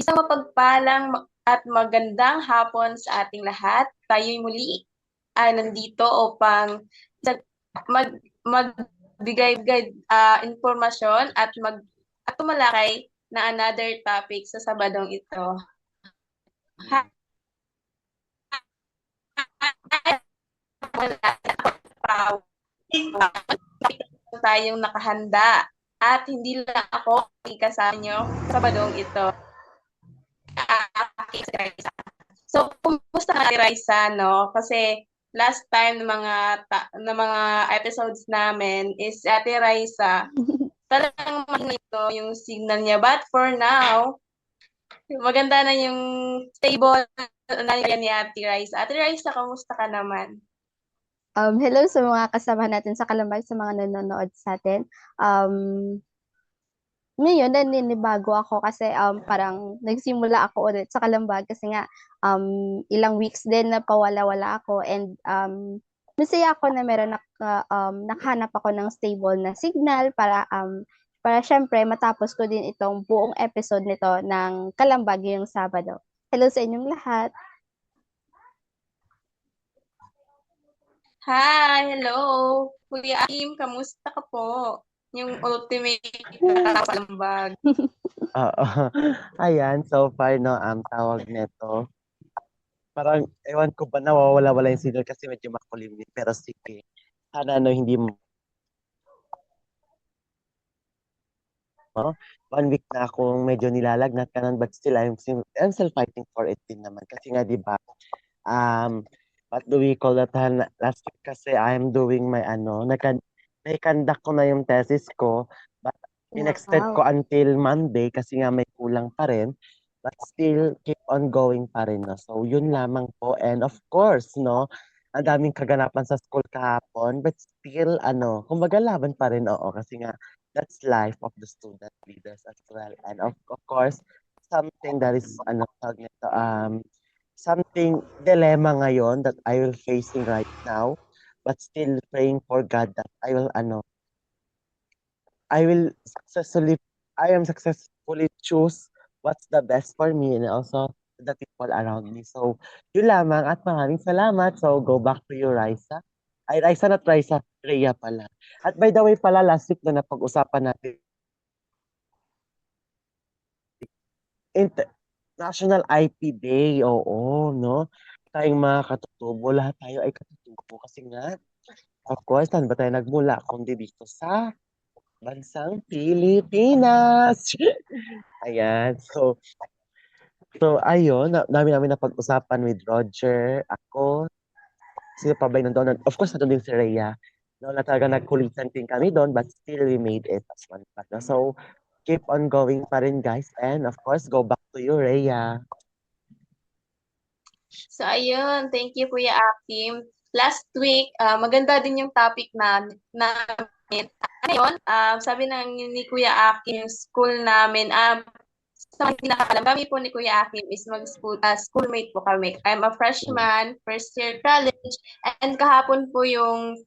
Isang mapagpalang at magandang hapon sa ating lahat. Tayo'y muli ay nandito upang magbigay impormasyon at tumalakay na another topic sa Sabadong ito. Hi, tayong nakahanda at hindi lang ako kasama nyo sa Sabadong ito. So, kumusta ka, Raisa, no? Kasi last time ng mga episodes namin is Ate Raisa, talagang ito yung signal niya. But for now, maganda na yung stable na yan ni Ate Raisa. Ate Raisa, kamusta ka naman? Hello sa mga kasama natin sa Kalambag, sa mga nanonood sa atin. Ngayon, naninibago ako kasi parang nagsimula ako ulit sa Kalambag kasi nga ilang weeks din na pawala-wala ako and masaya ako na nakahanap ako ng stable na signal para syempre matapos ko din itong buong episode nito ng Kalambag ngayong Sabado. Hello sa inyong lahat. Hi, hello. Kuya Akim, kamusta ka po? Yung ultimate kakalambag. Oo. Ayan, so far, no, ang tawag nito. Parang, ewan ko ba, nawawala-wala yung signal kasi medyo makulimlim. Pero sige, sana no, hindi mo. 1 week na akong medyo nilalagnat kanan, but still, I'm still fighting for it din naman. Kasi nga, di ba, um, what do we call that? Last week kasi I'm doing my naikandak ko na yung thesis ko, but in-extend ko Wow. until Monday kasi nga may kulang pa rin, but still keep on going pa rin, no? So, yun lamang po. And of course, no, ang daming kaganapan sa school kahapon, but still, kumbaga laban pa rin, oo, kasi nga, that's life of the student leaders as well. And of course, something that is, tawag nito, something dilemma ngayon that I will facing right now, but still praying for God that I will successfully, I am successfully choose what's the best for me and also the people around me. So, yun lamang at maraming salamat. So, go back to you, Raisa. Ay, Raisa na Raisa, Rhea pala. At by the way pala, last week na napag-usapan natin National IP Day, oo, no? Tayong mga katutubo, lahat tayo ay katutubo kasi nga, of course, saan ba tayo nagmula kundi dito sa bansang Pilipinas? Ayan, so ayun, dami namin na pag-usapan with Roger, ako, sino pa ba yung nandun? Of course, nandun din si Rhea. No, na talaga nagkulitan din kami doon, but still we made it as one part. No? So, keep on going pa rin, guys. And of course, go back to you, Rhea. So, ayun. Thank you, Kuya Akim. Last week, maganda din yung topic namin. Ngayon, sabi ni Kuya Akim, yung school namin, sa mga hindi nakakalam, kami po ni Kuya Akim is schoolmate po kami. I'm a freshman, first year college, and kahapon po yung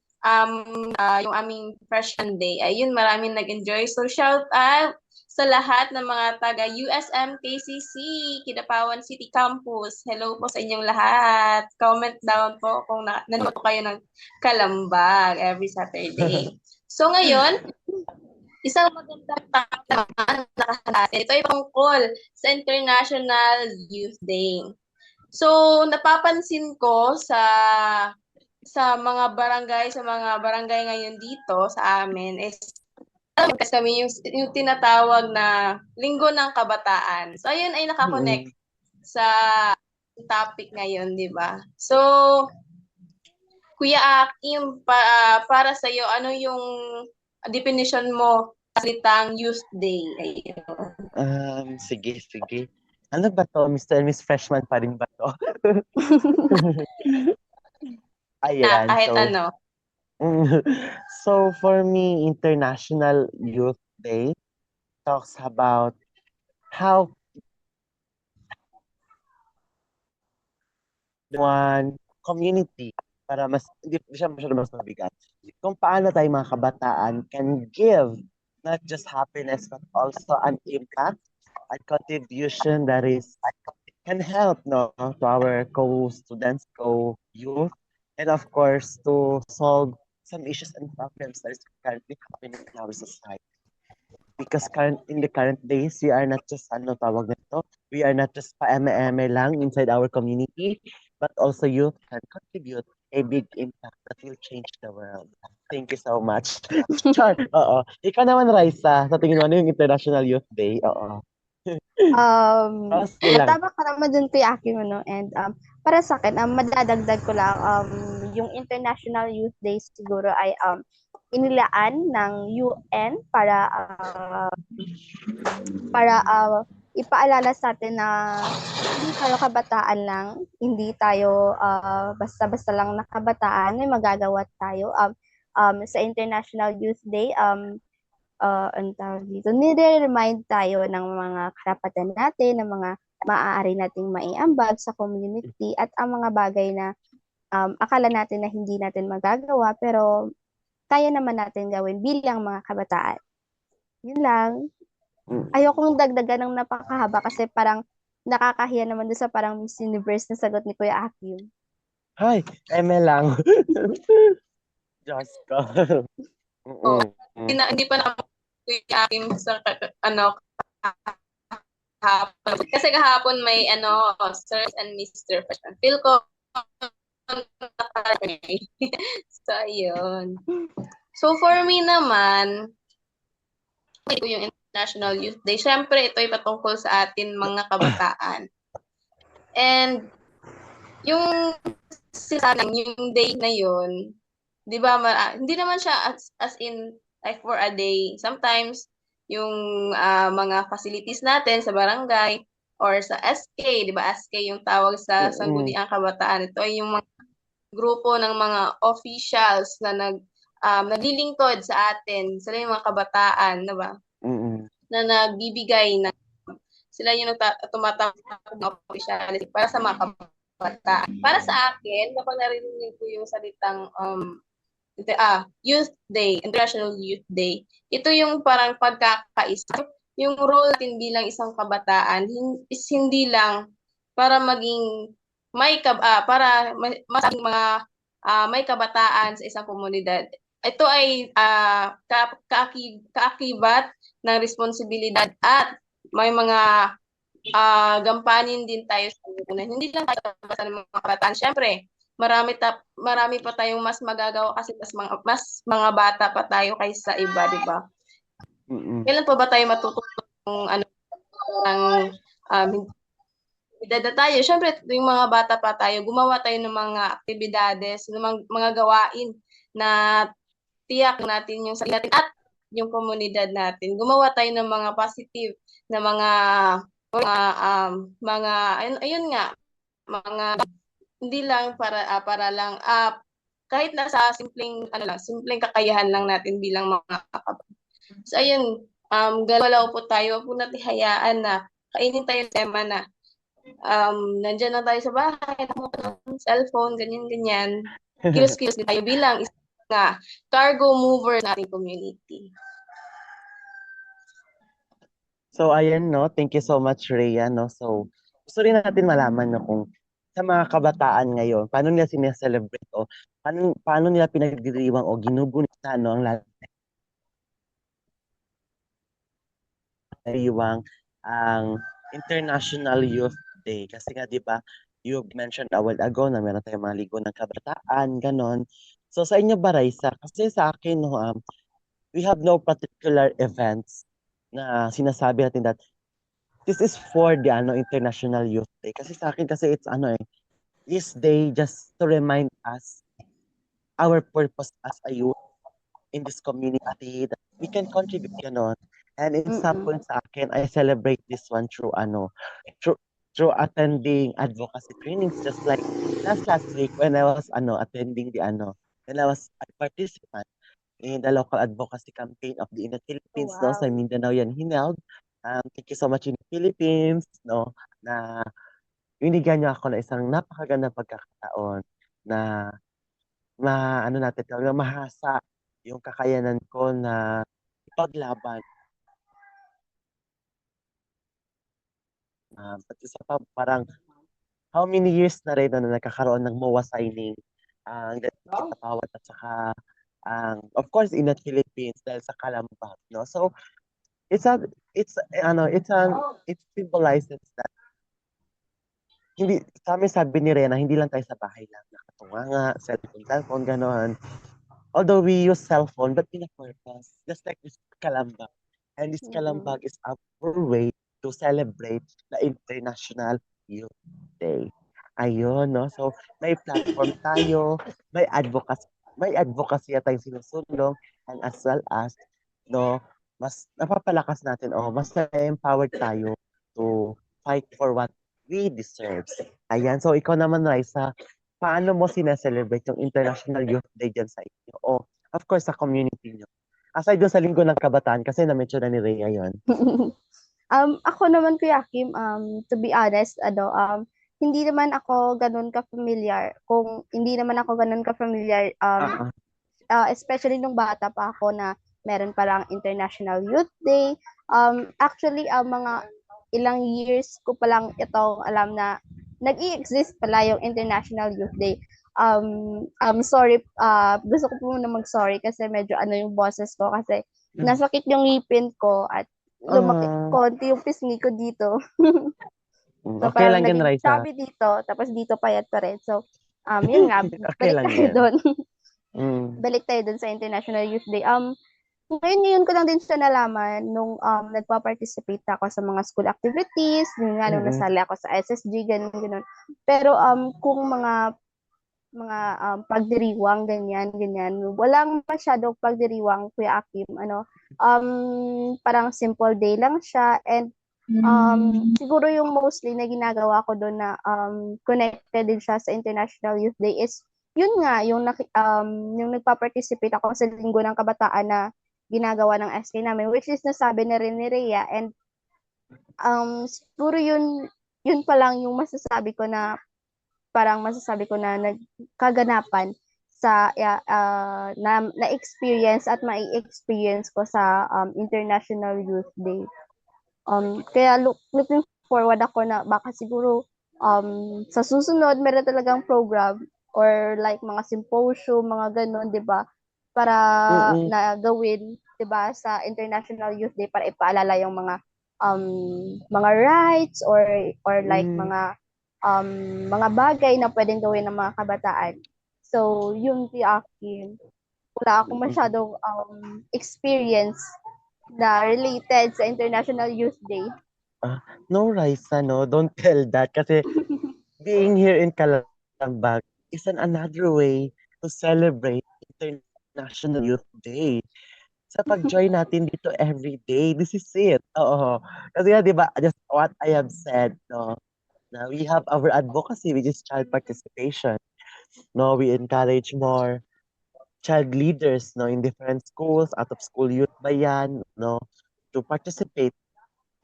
aming freshman day. Ayun, maraming nag-enjoy. So, shout out sa lahat ng mga taga USM KCC, Kidapawan City Campus. Hello po sa inyong lahat. Comment down po kung nanonood po kayo ng Kalambag every Saturday. So ngayon, isang magandang topic naman nakahanap. Ito ay tungkol sa International Youth Day. So, napapansin ko sa mga barangay ngayon dito sa amin is kasi kami yung tinatawag na Linggo ng Kabataan. So, ayun ay nakakonect sa topic ngayon, di ba? So, Kuya Akim, para sa iyo, ano yung definition mo sa salitang Youth Day? Ayun. Sige. Ano ba to? Mr. and Miss Freshman pa rin ba to? Ayan, Kahit ano. so for me, International Youth Day talks about how one community para hindi siya masyado mas mabigat. Kung paano tayo mga kabataan can give not just happiness but also an impact a contribution that is can help, no, to our co-students, co-youth, and of course to solve some issues and problems that is currently happening in our society. Because in the current days, we are not just, ano tawag nito, we are not just pa-eme-eme lang inside our community, but also youth can contribute a big impact that will change the world. Thank you so much. Char, oo. Ikaw naman, Raisa, sa tingin mo, ano yung International Youth Day? Oo. Sige lang. Tama ka naman dun kay Akim, ano, and para sa akin, madadagdag ko lang, yung International Youth Day siguro ay inilaan ng UN para ipaalala sa atin na hindi tayo kabataan lang, hindi tayo basta-basta lang na kabataan, may magagawa tayo. Sa International Youth Day, ang tawag dito, nire-remind tayo ng mga karapatan natin, ng mga maaari nating maiambag sa community at ang mga bagay na akala natin na hindi natin magagawa pero kaya naman natin gawin bilang mga kabataan. Yun lang. Ayokong dagdagan ng napakahaba kasi parang nakakahiya naman doon sa parang Miss Universe na sagot ni Kuya Akim. Hi, eme lang. Diyos ko. Oh, Mm-mm. hindi pa na aking sa ano kahapon. Kasi kahapon may Sirs and Mr. Fashion. Feel ko so ayun. So for me naman, ito yung International Youth Day. Syempre, ito ay patungkol sa atin mga kabataan. And yung yung day na yun, 'di ba, hindi naman siya as in like for a day. Sometimes yung mga facilities natin sa barangay or sa SK, 'di ba? SK yung tawag sa Sangguniang Kabataan. Ito ay yung mga grupo ng mga officials na naglilingkod sa atin. Sila yung mga kabataan, 'di ba? Na nagbibigay ng sila yung tumatawag ng officiality para sa mga kabataan. Para sa akin, kapag narinig ko yung salitang Youth Day, International Youth Day, ito yung parang pagkakaisa. Yung role natin bilang isang kabataan is hindi lang para maging para masing mga may kabataan sa isang komunidad. Ito ay kaakibat ng responsibilidad at may mga gampanin din tayo sa lipunan. Hindi lang tayo basta ng mga kabataan. Syempre, marami pa tayong mas magagawa kasi mas mga bata pa tayo kaysa iba, di ba? Kailan pa ba tayo matututo ng edad na tayo? Syempre, yung mga bata pa tayo, gumawa tayo ng mga aktibidades, ng mga gawain na tiyak natin yung sarili natin at yung komunidad natin. Gumawa tayo ng mga positive na ayun nga, mga hindi lang para lang kahit nasa simpleng kakayahan lang natin bilang mga kapatid. So ayun, galaw po tayo, wag po natin hayaan na kainin tayo ng tema na nandiyan na tayo sa bahay, cellphone, ganyan. Kilos-kilos din tayo bilang isang cargo mover sa ating community. So, ayan, no? Thank you so much, Rhea, no? So, gusto rin natin malaman, no, kung sa mga kabataan ngayon, paano nila sineselebrate o paano nila pinagdiriwang o ginugunita, no, ang lalariwang ang International Youth Day. Kasi nga, di ba, you mentioned a while ago na meron tayong mga ligo ng kabataan, ganon. So, sa inyo ba, Raisa? Kasi sa akin, no, we have no particular events na sinasabi natin that this is for the International Youth Day. Kasi sa akin kasi it's this day just to remind us our purpose as a youth in this community that we can contribute ganon. And in some point sa akin, I celebrate this one through through attending advocacy trainings just like last week when I was attending when I was a participant in the local advocacy campaign of the in the Philippines, no, sa Mindanao yan hineld. Thank you so much in the Philippines, no, na binigyan niyo ako ng isang napakagandang pagkakataon na natin talaga mahasa yung kakayanan ko na ipaglaban At isa pa, parang how many years na rin na nagkakaroon ng MOA signing ang Kitapawat at saka of course in the Philippines dahil sa Kalambag, no? So it's a it symbolizes that hindi kami sabi ni Rena hindi lang tayo sa bahay lang nakatunganga, cellphone, gano'n. Although we use cellphone, but in a purpose, just like this Kalambag. And this Mm-mm. Kalambag is our way to celebrate the International Youth Day. Ayun, no? So, may platform tayo, may advocacy tayong sinusulong, and as well as, no, mas napapalakas natin, mas na-empowered tayo to fight for what we deserve. Ayan, so ikaw naman, Raisa, paano mo sineselebrate yung International Youth Day dyan sa inyo? O, of course, sa community nyo. Aside doon sa Linggo ng Kabataan, kasi na-mention na ni Rhea yun. Ako naman Kuya Kim, to be honest, hindi naman ako ganun ka-familiar. Kung hindi naman ako ganun ka-familiar, Ah, especially nung bata pa ako na meron palang International Youth Day. Actually, mga ilang years ko palang itong alam na nag-i-exist pala yung International Youth Day. Sorry, gusto ko po muna mag-sorry kasi medyo yung boses ko kasi nasakit yung ngipin ko at lumaki ah, konti yung pisngi ko dito. So okay parang lang yan, naging Raisa. chubby dito, tapos dito payat pa rin. So, yun nga, Okay balik lang tayo yan. doon. Mm. Balik tayo doon sa International Youth Day. Ngayon ko lang din siya nalaman nung nagpa-participate ako sa mga school activities, yun nga nung Mm-mm. nasali ako sa SSG, ganun, ganun. Pero kung mga pagdiriwang, ganyan, ganyan, walang masyadong pagdiriwang, Kuya Akim, parang simple day lang siya and siguro yung mostly na ginagawa ko doon na connected din siya sa International Youth Day is yun nga yung nagpa-participate ako sa Linggo ng Kabataan na ginagawa ng SK namin, which is nasabi na rin ni Rhea, and siguro yun pa lang yung masasabi ko na nagkaganapan sa na experience at mai-experience ko sa International Youth Day. Kaya looking forward ako na baka siguro sa susunod meron talagang program or like mga symposium, mga ganun, 'di ba? Para Mm-mm. na gawin, 'di ba, sa International Youth Day para ipaalala yung um mga rights or like Mm. um mga bagay na pwedeng gawin ng mga kabataan. So, yun si akin. Wala akong Mm-mm. masyadong experience na related sa International Youth Day. No, Raisa, no. Don't tell that. Kasi being here in Calambag is another way to celebrate International Youth Day. Sa pag-join natin dito every day, this is it. Oo. Kasi nga, di ba, just what I have said, no, na we have our advocacy, which is child participation. No, we encourage more child leaders, no, in different schools, out of school youth ba yan, no, to participate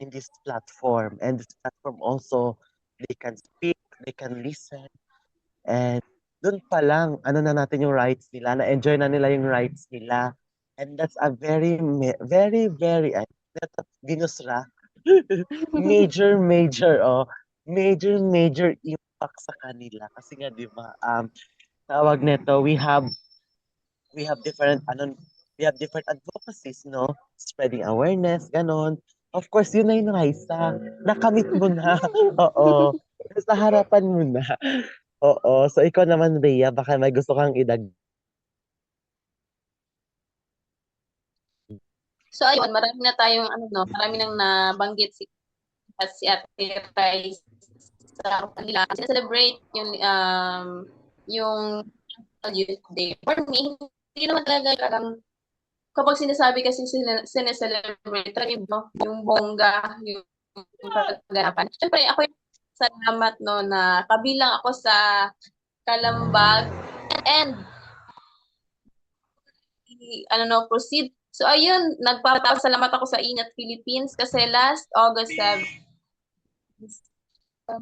in this platform. And this platform also, they can speak, they can listen, and doon pa lang, ano na natin yung rights nila, na-enjoy na nila yung rights nila. And that's a very, very, that's a binusra, major impact sa kanila. Kasi nga, di ba, tawag nito, we have different, we have different advocacies, no? Spreading awareness, ganon. Of course, yun na yung Raisa. Nakamit mo na. Oo. Sa harapan mo na. Oo. So, ikaw naman, Rhea, baka may gusto kang idagdag. So ayun, marami nang nabanggit si Ate Rai sa kanila. Celebrate yung Youth Day. For me, hindi naman talaga kapag sinasabi kasi sineselebrate, talaga yung bongga, yung kaganapan. Siyempre, ako yung salamat no na kabilang ako sa Kalambag and proceed. So ayun, nagpapasalamat ako sa Inat Philippines kasi last August 7,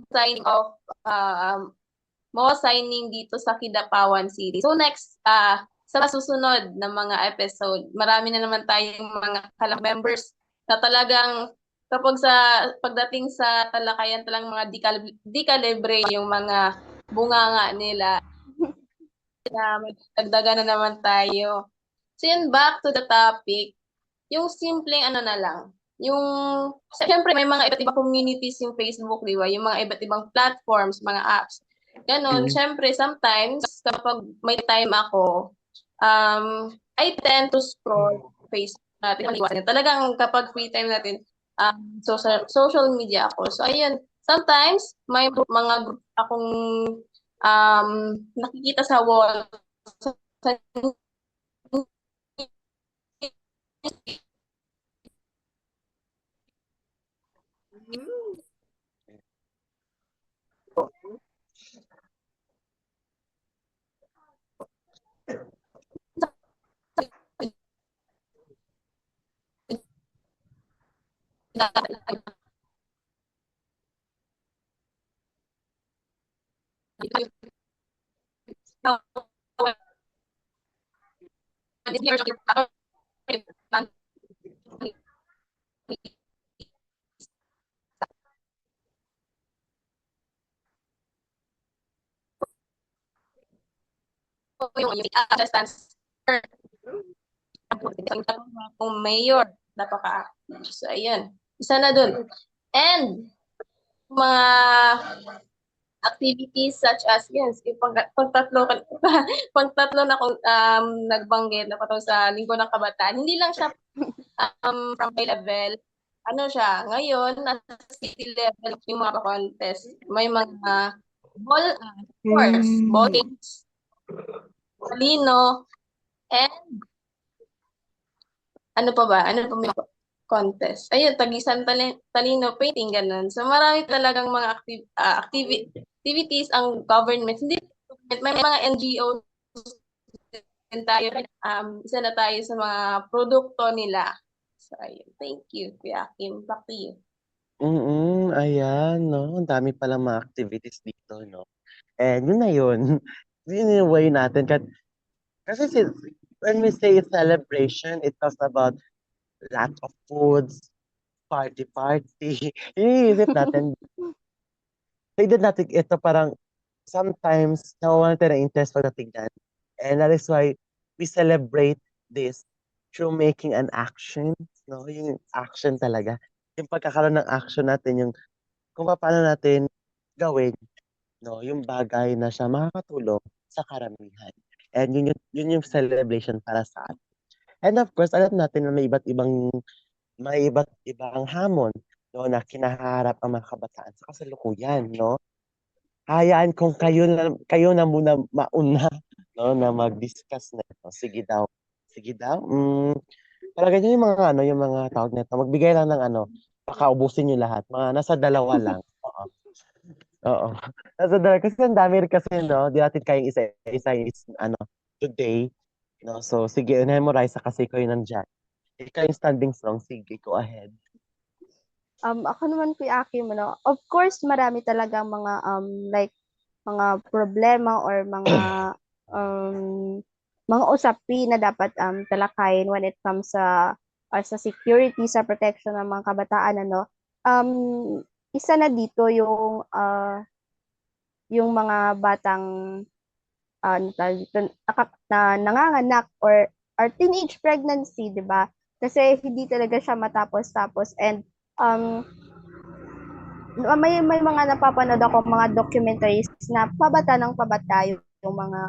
signing of MOA signing dito sa Kidapawan City. So next, sa susunod na mga episode, marami na naman tayong mga members na talagang kapag pagdating sa talakayan talang mga di-calibre yung mga bunganga nila, magdagdagan na naman tayo. So yun, back to the topic, yung simpleng ano na lang, yung, siyempre may mga iba't ibang communities yung Facebook, di ba? Yung mga iba't ibang platforms, mga apps. Ganon, siyempre sometimes kapag may time ako, I tend to scroll Facebook natin. Talagang kapag free time natin, social media ako. So ayun, sometimes may mga group akong nakikita sa wall, sa kung mayor, napaka-active. So, ayun. Isa na dun. And, mga activities such as, yes, pang tatlo na kung nagbanggit na patungkol sa Linggo ng Kabataan, hindi lang siya from high level, ano siya, ngayon, nasa city level yung mga contest. May mga ball, sports, ball games, talino, and ano pa ba? Ano pa may contest? Ayun, tagisan talino, painting, ganun. So, marami talagang mga activities ang government. Hindi, may mga NGOs din tayo. Isa na tayo sa mga produkto nila. So, ayun. Thank you, Kuya Kim. Back to you. Ayan, no? Ang dami palang mga activities dito, no? And yun na yun. Yun yung way natin. Kasi when we say celebration, it talks about lot of foods, party. Iniisip natin. Tignan natin ito parang sometimes nawawalan tayo ng interest pagdating dyan. And that is why we celebrate this through making an action. No? Yung action talaga. Yung pagkakaroon ng action natin, yung kung paano natin gawin, no? Yung bagay na siya makakatulong sa karamihan. And yun yung celebration para sa atin. And of course, alam natin na may iba't ibang hamon, no, na kinaharap ang mga kabataan sa kasalukuyan, no? Hayaan kung kayo na muna mauna, no, na mag-discuss na ito. Sige daw. Sige daw. Talaga yun yung mga tawag nito. Magbigay lang ng baka ubusin niyo lahat. Mga nasa dalawa lang. Oo. Oo. Nasa dalawa. Kasi ang dami rin kasi, no? Di natin kayang isa today. No? So, sige, memorize kasi ko yun nandyan. Ikaw yung standing strong. Sige, go ahead. Ako naman Kuya Akim, of course marami talagang mga like mga problema or mga usapin na dapat talakayin when it comes sa security, sa protection ng mga kabataan, ano. Isa na dito yung mga batang ano tawag dito, na nanganganak or teenage pregnancy, 'di ba? Kasi hindi talaga siya matapos-tapos, and um may mga napapanood ako mga documentaries na pabata ng pabata yung mga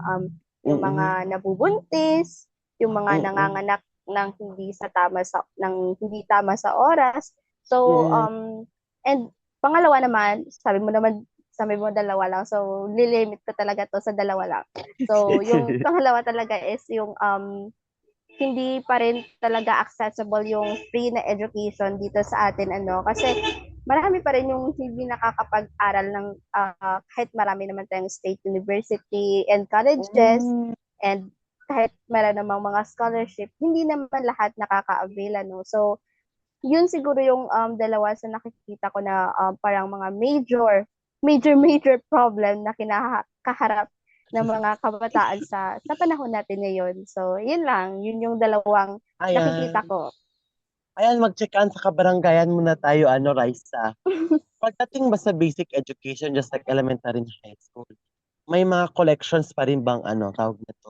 Mm-mm. nabubuntis, yung mga Mm-mm. nanganganak ng hindi tama sa oras. So Mm-mm. and pangalawa naman, sabi mo dalawa lang. So lilimit ko talaga to sa dalawa lang. So yung pangalawa talaga is yung hindi pa rin talaga accessible yung free na education dito sa atin, ano, kasi marami pa rin yung hindi nakakapag-aral ng kahit marami naman tayong state university and colleges, Mm. and kahit meron namang mga scholarship, hindi naman lahat nakaka-avail, ano. So yun siguro yung dalawa sa nakikita ko na parang mga major problem na kinakaharap ng mga kabataan sa panahon natin ngayon. So, yun lang. Yun yung dalawang nakikita Ayan. ko. Ayan, mag-check-an sa kabaranggayan muna tayo, Raisa. Pagdating ba sa basic education, just like elementary and high school, may mga collections pa rin bang tawag nito?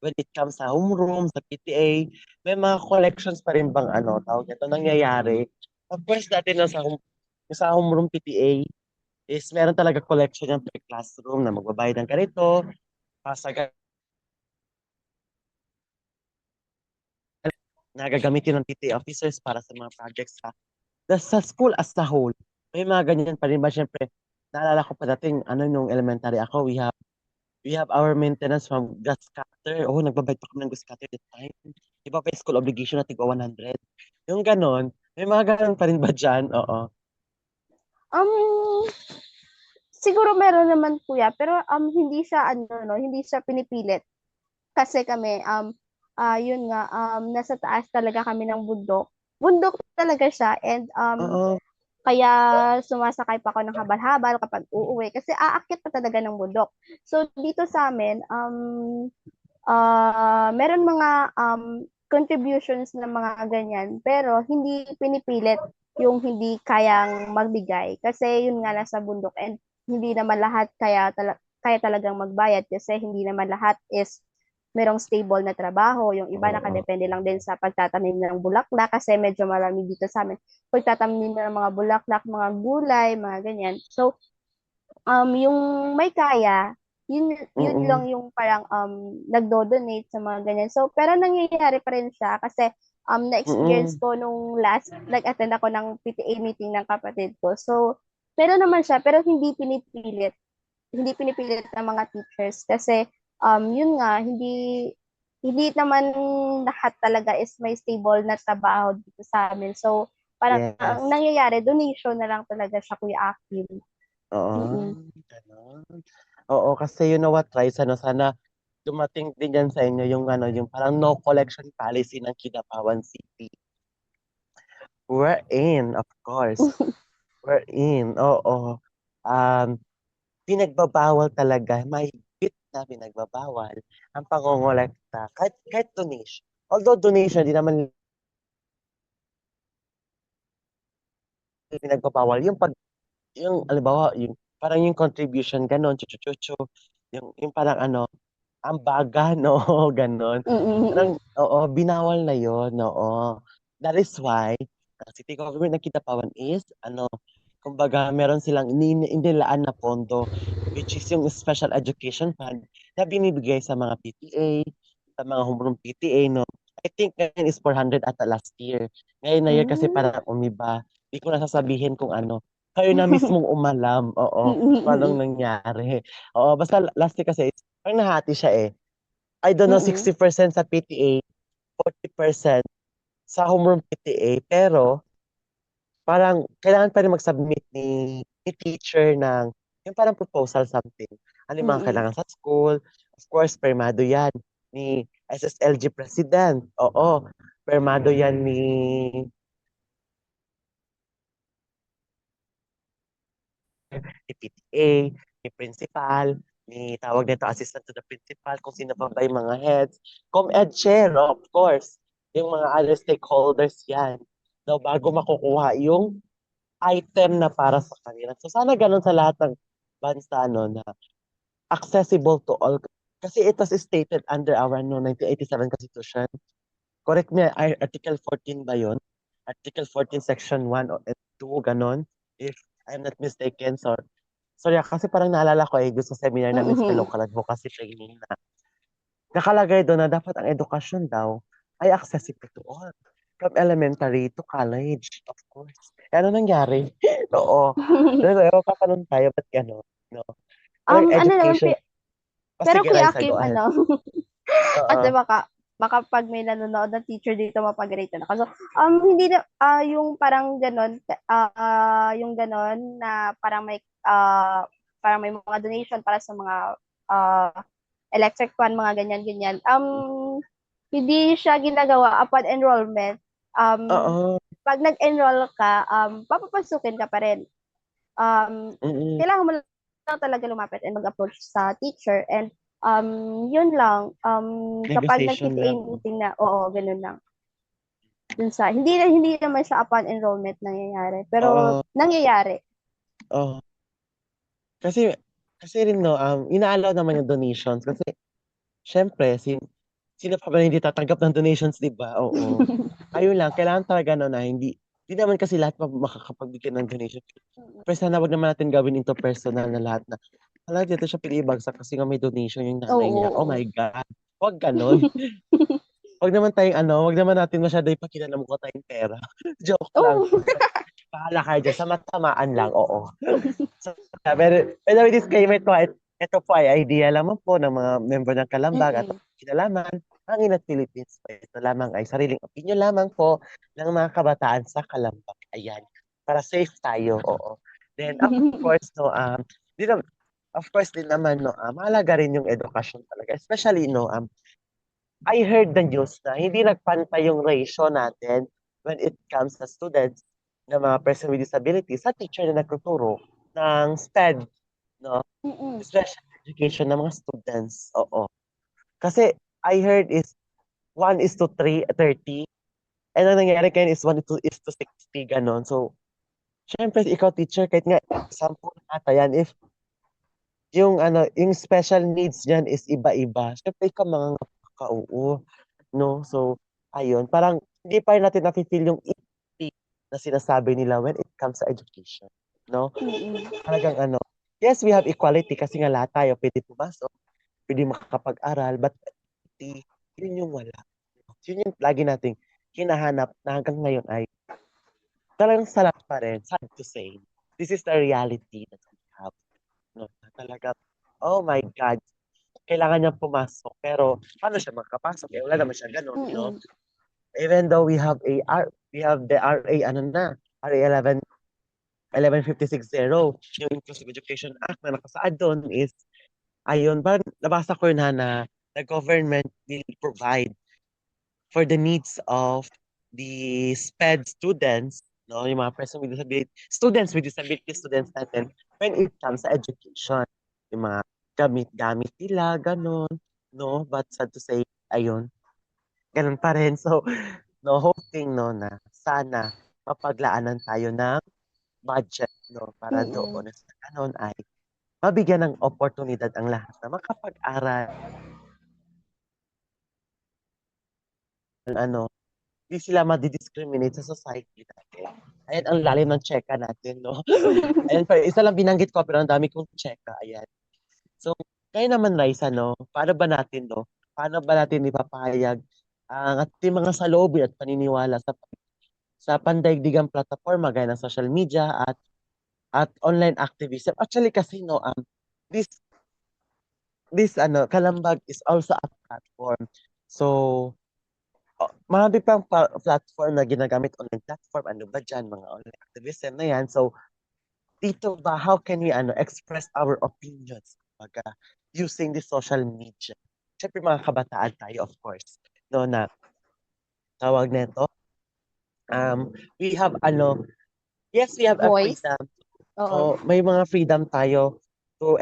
When it comes sa homeroom, sa PTA, may mga collections pa rin bang tawag nito, nangyayari? Of course, dati sa homeroom PTA is meron talaga collection yan per classroom na magbabayad ng ganito, sa na gagamitin ng PTA officers para sa mga projects sa school as a whole. May mga ganyan pa rin ba? Siyempre, naalala ko pa dating, nung elementary ako, we have our maintenance from gas cutter. Oh, nagbabayad pa kami ng gas cutter that time. Iba pa yung school obligation na tigwa 100. Yung ganon, may mga ganon pa rin ba dyan? Oo. Um, Siguro meron naman kuya, pero hindi siya no, hindi siya pinipilit. Kasi kami yun nga nasa taas talaga kami ng bundok. Bundok talaga siya and Oo. kaya sumasakay pa ako ng habal-habal kapag uuwi kasi aakyat pa talaga ng bundok. So dito sa amin meron mga contributions na mga ganyan pero hindi pinipilit yung hindi kayang magbigay kasi yun nga nasa bundok and hindi naman lahat kaya talagang magbayad kasi hindi naman lahat is merong stable na trabaho. Yung iba Oo. nakadepende lang din sa pagtatanim ng bulaklak kasi medyo marami dito sa amin. Pagtatanim ng mga bulaklak, mga gulay, mga ganyan. So, yung may kaya, yun Mm-mm. lang yung parang nagdo-donate sa mga ganyan. So, pero nangyayari pa rin siya kasi na-experience Mm-mm. ko nung last nag-attend ako ng PTA meeting ng kapatid ko. So, pero naman siya, pero hindi pinipilit ng mga teachers kasi yun nga hindi naman lahat talaga is may stable na trabaho dito sa amin. So, parang ang Yes. nangyayari, donation na lang talaga siya, Kuya Akim. Oo. Mm-mm. Ganon. Oo, kasi you know what, Raisa, sana dumating din yan sa inyo yung parang no collection policy ng Kidapawan City. We're in, of course. We're in, oo. Um, Pinagbabawal talaga, mahigpit na pinagbabawal ang pangongolekta, kahit donation. Although donation, di naman pinagbabawal. Halimbawa, yung, parang yung contribution, ganon, chuchu yung parang ang baga, no, ganon. Mm-mm. Parang, oo, binawal na yon, oo. That is why, ang city government ng Kidapawan is, kumbaga, meron silang inilaan na pondo, which is yung special education fund na binibigay sa mga PTA, sa mga homeroom PTA, no. I think ngayon is 400 at last year. Ngayon na year kasi Mm. parang umiba. Hindi ko na sasabihin kung ano. Kayo na mismong umalam, oo, kung anong Mm-mm. nangyari. Oo, basta last year kasi, parang nahati siya eh. I don't know, Mm-mm. 60% sa PTA, 40% sa homeroom PTA, pero parang kailangan pa rin mag-submit ni teacher ng yung parang proposal something. Ano yung mga Mm-mm. kailangan sa school? Of course, permado yan ni SSLG President. Oo, permado yan ni PTA, ni principal, ni tawag nito assistant to the principal, kung sino pa ba yung mga heads. ComEd chair, of course. Yung mga other stakeholders yan. No, bago makukuha yung item na para sa kanila. So sana ganun sa lahat ng bansa na accessible to all. Kasi it was stated under our 1987 Constitution. Correct me, Article 14 ba yun? Article 14 Section 1 and 2, ganon. If I'm not mistaken. Sorry, kasi parang naalala ko doon sa seminar namin sa Mm-mm. local advocacy training na nakalagay doon na dapat ang edukasyon daw ay accessible to all. From elementary to college, of course. Ano nangyari? Oo. Pero papanon tayo, ba't gano'n? No? Walang Ano naman, education. O pero sige, Kuya Raisa, go Akim, ahead. kasi Oo. baka pag may nanonood na teacher dito mapag-rate na ako. So, hindi na, yung parang ganon, yung ganon na parang may mga donation para sa mga ah, electric fan, mga ganyan-ganyan. Hindi siya ginagawa upon enrollment. Oo. Pag nag-enroll ka, papapasukin ka pa rin. Mm-mm. Kailangan mo lang talaga lumapit and mag-approach sa teacher and yun lang kapag Negotiation nag-PTA lang. meeting na oo ganun lang. dun sa hindi naman siya upon enrollment nangyayari, pero Oo, nangyayari. oo. Kasi, kasi rin, no, ina-allow naman yung donations. Kasi, syempre, sino pa ba hindi tatanggap ng donations, di ba? Oo. Ayun lang, kailangan talaga, no, na hindi naman kasi lahat makakapagbigay ng donation. Mm. Pero sana wag naman natin gawin into personal na lahat na, hala, dito siya pinibagsak kasi nga may donation yung nanay Oo, niya. Oh oo. my God. Wag ganon. Wag naman natin masyado ipakita na mukha tayong pera. Joke lang. Oo. Bahala kayo dyan. Sa matamaan lang, oo. So, pero with disclaimer to, ito po ay idea lamang po ng mga member ng Kalambag at Mm. kinalaman ang Inat Philippines. Ito lamang ay sariling opinion lamang po ng mga kabataan sa Kalambag. Ayan. Para safe tayo, oo. Then, of course, no, di na, of course din naman, no, mahalaga rin yung edukasyon talaga. Especially, no, I heard the news na hindi nagpantay yung ratio natin when it comes sa students na mga person with disabilities sa teacher na nagtuturo ng STED, no? Mm. Special education ng mga students. Oo. Kasi I heard is 1:3:30. And ang nangyayari kayo is 1:60, ganon. So, syempre, ikaw teacher, kahit nga 10 ata yan, if yung special needs niyan is iba-iba, syempre ikaw mga kauo, no? So, ayun, parang hindi pa rin natin nafe-feel yung impact na sinasabi nila when it comes sa education, no? Mm. Talagang yes, we have equality kasi nga lahat tayo pwede pumasok, pwede makakapag-aral, but equity, yun yung wala. Yun yung lagi nating hinahanap na hanggang ngayon ay talagang sarap pa rin, sad to say. This is the reality that we have. No? Na talagang, oh my God, kailangan niya pumasok. Pero, paano siya makapasok? Eh, wala naman siya ganun, no? Mm. Even though we have the RA, RA 1156-0, yung Inclusive Education Act na nakasaad doon is, ayun, parang nabasa ko yun na the government will provide for the needs of the SPED students, no, yung mga person with disability, students natin, when it comes sa education. Yung mga gamit-gamit nila, ganun, no? But sad to say, ayun, ganun pa rin. So, no, hoping, no, na sana mapaglaanan tayo ng budget, no, para Mm. doon sa ganun ay mabigyan ng oportunidad ang lahat na makapag-aral ng di sila madi-discriminate sa society natin. Ayan, ang lalim ng cheka natin, no? Ayan, pero isa lang binanggit ko, pero ang dami kong cheka. Ayan. So, kaya naman, Raisa, no? Paano ba natin, no? Paano ba natin ipapahayag ang ating mga salubin at paniniwala sa pandaigdigang platforma gaya ng social media at online activism? Actually, kasi, no, this, Kalambag is also a platform. So, marami pang platform na ginagamit, online platform, ano ba dyan, mga online activism na yan. So, dito ba, how can we express our opinions using the social media? Siyempre, mga kabataan tayo, of course. No, na tawag nito. We have, yes, we have a Voice. freedom. Oo. So, may mga freedom tayo to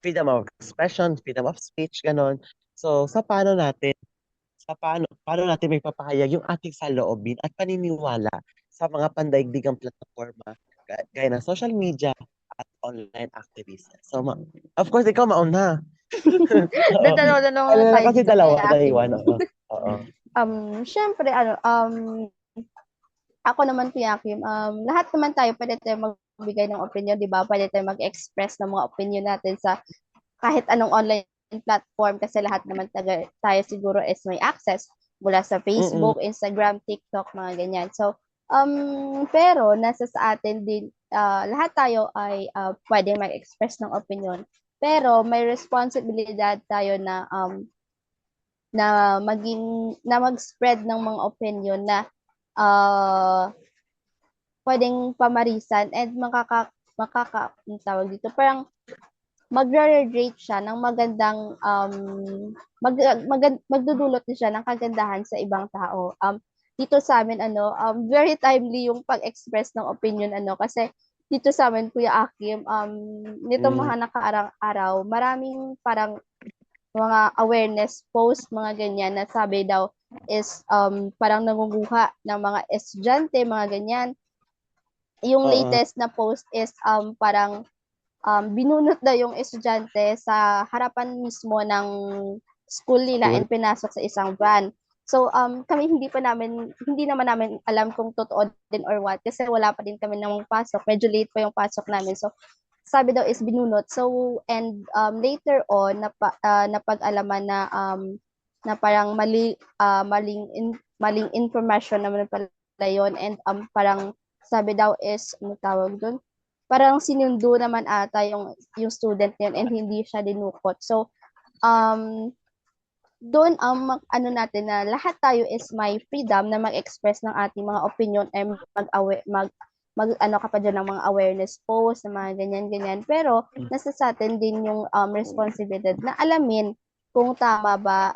freedom of expression, freedom of speech, ganon. So, paano natin may papahayag yung ating saloobin at paniniwala sa mga pandaigdigang platforma gaya ng social media at online activism. So, of course, ikaw mauna. Oo. Dadalawa Ano na na tayo kasi dito kay dalawa na Akim. iwan. Oo. Oo. Syempre, ako naman Kuya Kim, lahat naman tayo pwede tayo magbigay ng opinion, di ba? Pwede tayo mag-express ng mga opinion natin sa kahit anong online platform kasi lahat naman tayo siguro is may access mula sa Mm-mm. Facebook, Instagram, TikTok, mga ganyan. So, pero nasa sa atin din, lahat tayo ay pwede mag-express ng opinion. Pero may responsibilidad tayo na mag-spread ng mga opinion na uh, pwedeng pamarisan and ang tawag dito, parang magre-radiate siya ng magandang magdudulot din siya ng kagandahan sa ibang tao. Dito sa amin very timely yung pag-express ng opinion kasi dito sa amin Kuya Akim nitong Mm. mga nakaarang araw maraming parang mga awareness post mga ganyan na sabi daw is parang nangunguha ng mga estudyante, mga ganyan. Yung Oo. latest na post is parang binunot na yung estudyante sa harapan mismo ng school nila School. and pinasok sa isang van. So kami hindi naman namin alam kung totoo din or what kasi wala pa din kami namang pasok. Medyo late pa yung pasok namin. So sabi daw is binunot. So and later on napag-alaman na parang maling information naman pala yon and parang sabi daw is ano tawag doon? Parang sinundo naman ata yung student na yun and hindi siya dinukot. So, um, doon ano natin na lahat tayo is may freedom na mag-express ng ating mga opinion and mag ano ka pa dyan ng mga awareness posts, ng mga ganyan-ganyan. Pero, nasa sa atin din yung responsibilidad na alamin kung tama ba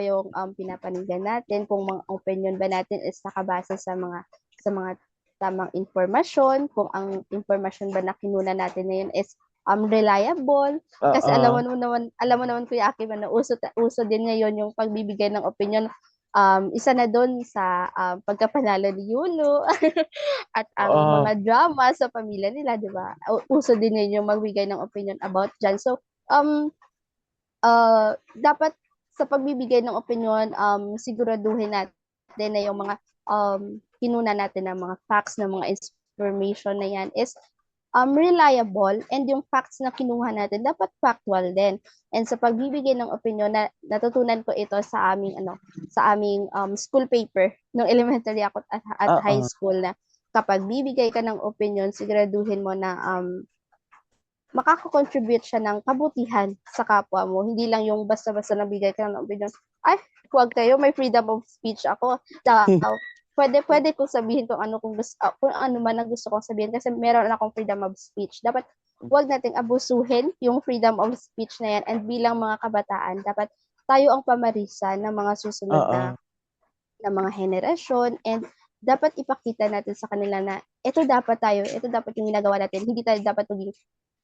yung pinapanigan natin, kung mga opinion ba natin is nakabase sa mga tamang informasyon, kung ang informasyon ba na kinuna natin na yun is reliable. Kasi Oo. alam mo naman Kuya Akim na uso din ngayon yung pagbibigay ng opinion. Isa na doon sa pagkapanalo ni Yulo at ang Oo. mga drama sa pamilya nila, di ba? Uso din yun yung magbigay ng opinion about dyan. So, dapat sa pagbibigay ng opinion, siguraduhin natin na yung mga kinuna natin ng mga facts, ng mga information na yan is reliable and yung facts na kinuha natin dapat factual din. And sa pagbibigay ng opinion natutunan ko ito sa aming school paper nung elementary ako at high Oo. school na kapag bibigay ka ng opinion, siguraduhin mo na makaka-contribute siya ng kabutihan sa kapwa mo. Hindi lang yung basta-basta nabigay ka ng opinion. Ay, huwag kayo, may freedom of speech ako. Pwede kong sabihin kung ano man ang gusto kong sabihin kasi meron akong freedom of speech. Dapat huwag nating abusuhin yung freedom of speech na yan and bilang mga kabataan, dapat tayo ang pamarisan ng mga susunod Oo. na mga henerasyon and dapat ipakita natin sa kanila na ito dapat yung ginagawa natin. Hindi tayo dapat maging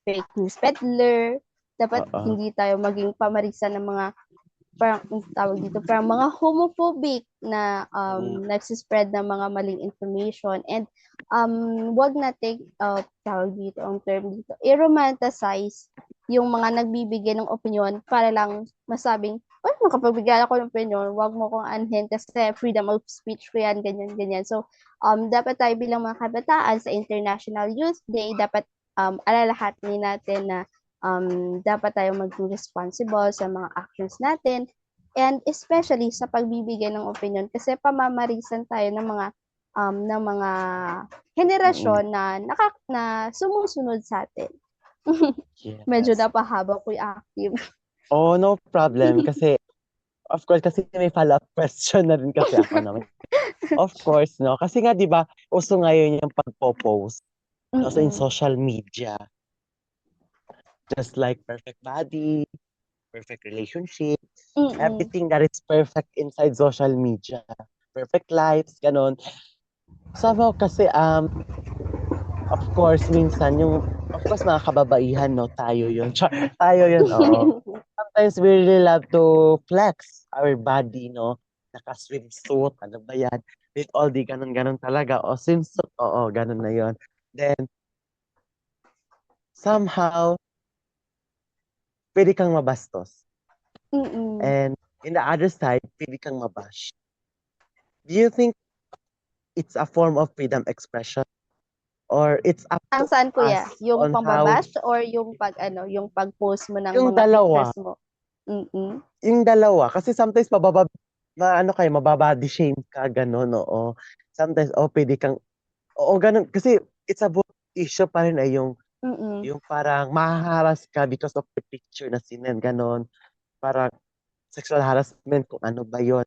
fake news peddler, dapat Oo. hindi tayo maging pamarisan ng mga parang tawag dito, parang mga homophobic na nagsispread ng mga maling information and wag nating tawag dito ang term dito, i-romanticize yung mga nagbibigay ng opinion para lang masabing, oh, makapagbigay ako ng opinion, wag mo kong anhin kasi freedom of speech ko yan, ganyan, ganyan. So, dapat tayo bilang mga kabataan sa International Youth Day, dapat alalahanin natin na dapat tayo maging responsible sa mga actions natin and especially sa pagbibigay ng opinion kasi pamamarisan tayo ng mga henerasyon na sumusunod sa atin. Medyo Yes. napahaba ko yung active. Oh, no problem. Kasi, of course, kasi may follow-up question na rin kasi ako naman. Of course, no? Kasi nga, di ba, uso ngayon yung pagpo-post. Also in social media. Just like perfect body, perfect relationship, everything that is perfect inside social media. Perfect lives, ganon. Somehow kasi, of course, minsan, of course, mga kababaihan, no? Tayo yun. Tayo yun, oo. Sometimes we really love to flex our body, no? Naka-swimsuit, ano ba yan? With all the ganon-ganon talaga. O swimsuit, oo, ganon na yun. Then, somehow, pwede kang mabastos. And in the other side, pwede kang mabash. Do you think it's a form of freedom expression? Or it's up Ang to saan kuya? us Yung on how, pambabash or yung yung pag-post mo ng yung mga dalawa, pictures mo? Mm. yung dalawa. Kasi sometimes mababody shame ka, gano'n, oo. Sometimes, pwede kang, oo, gano'n. Kasi it's about issue pa rin ay Mm. yung parang mahaharas ka because of the picture na sinend, gano'n. Parang sexual harassment, kung ano ba yon.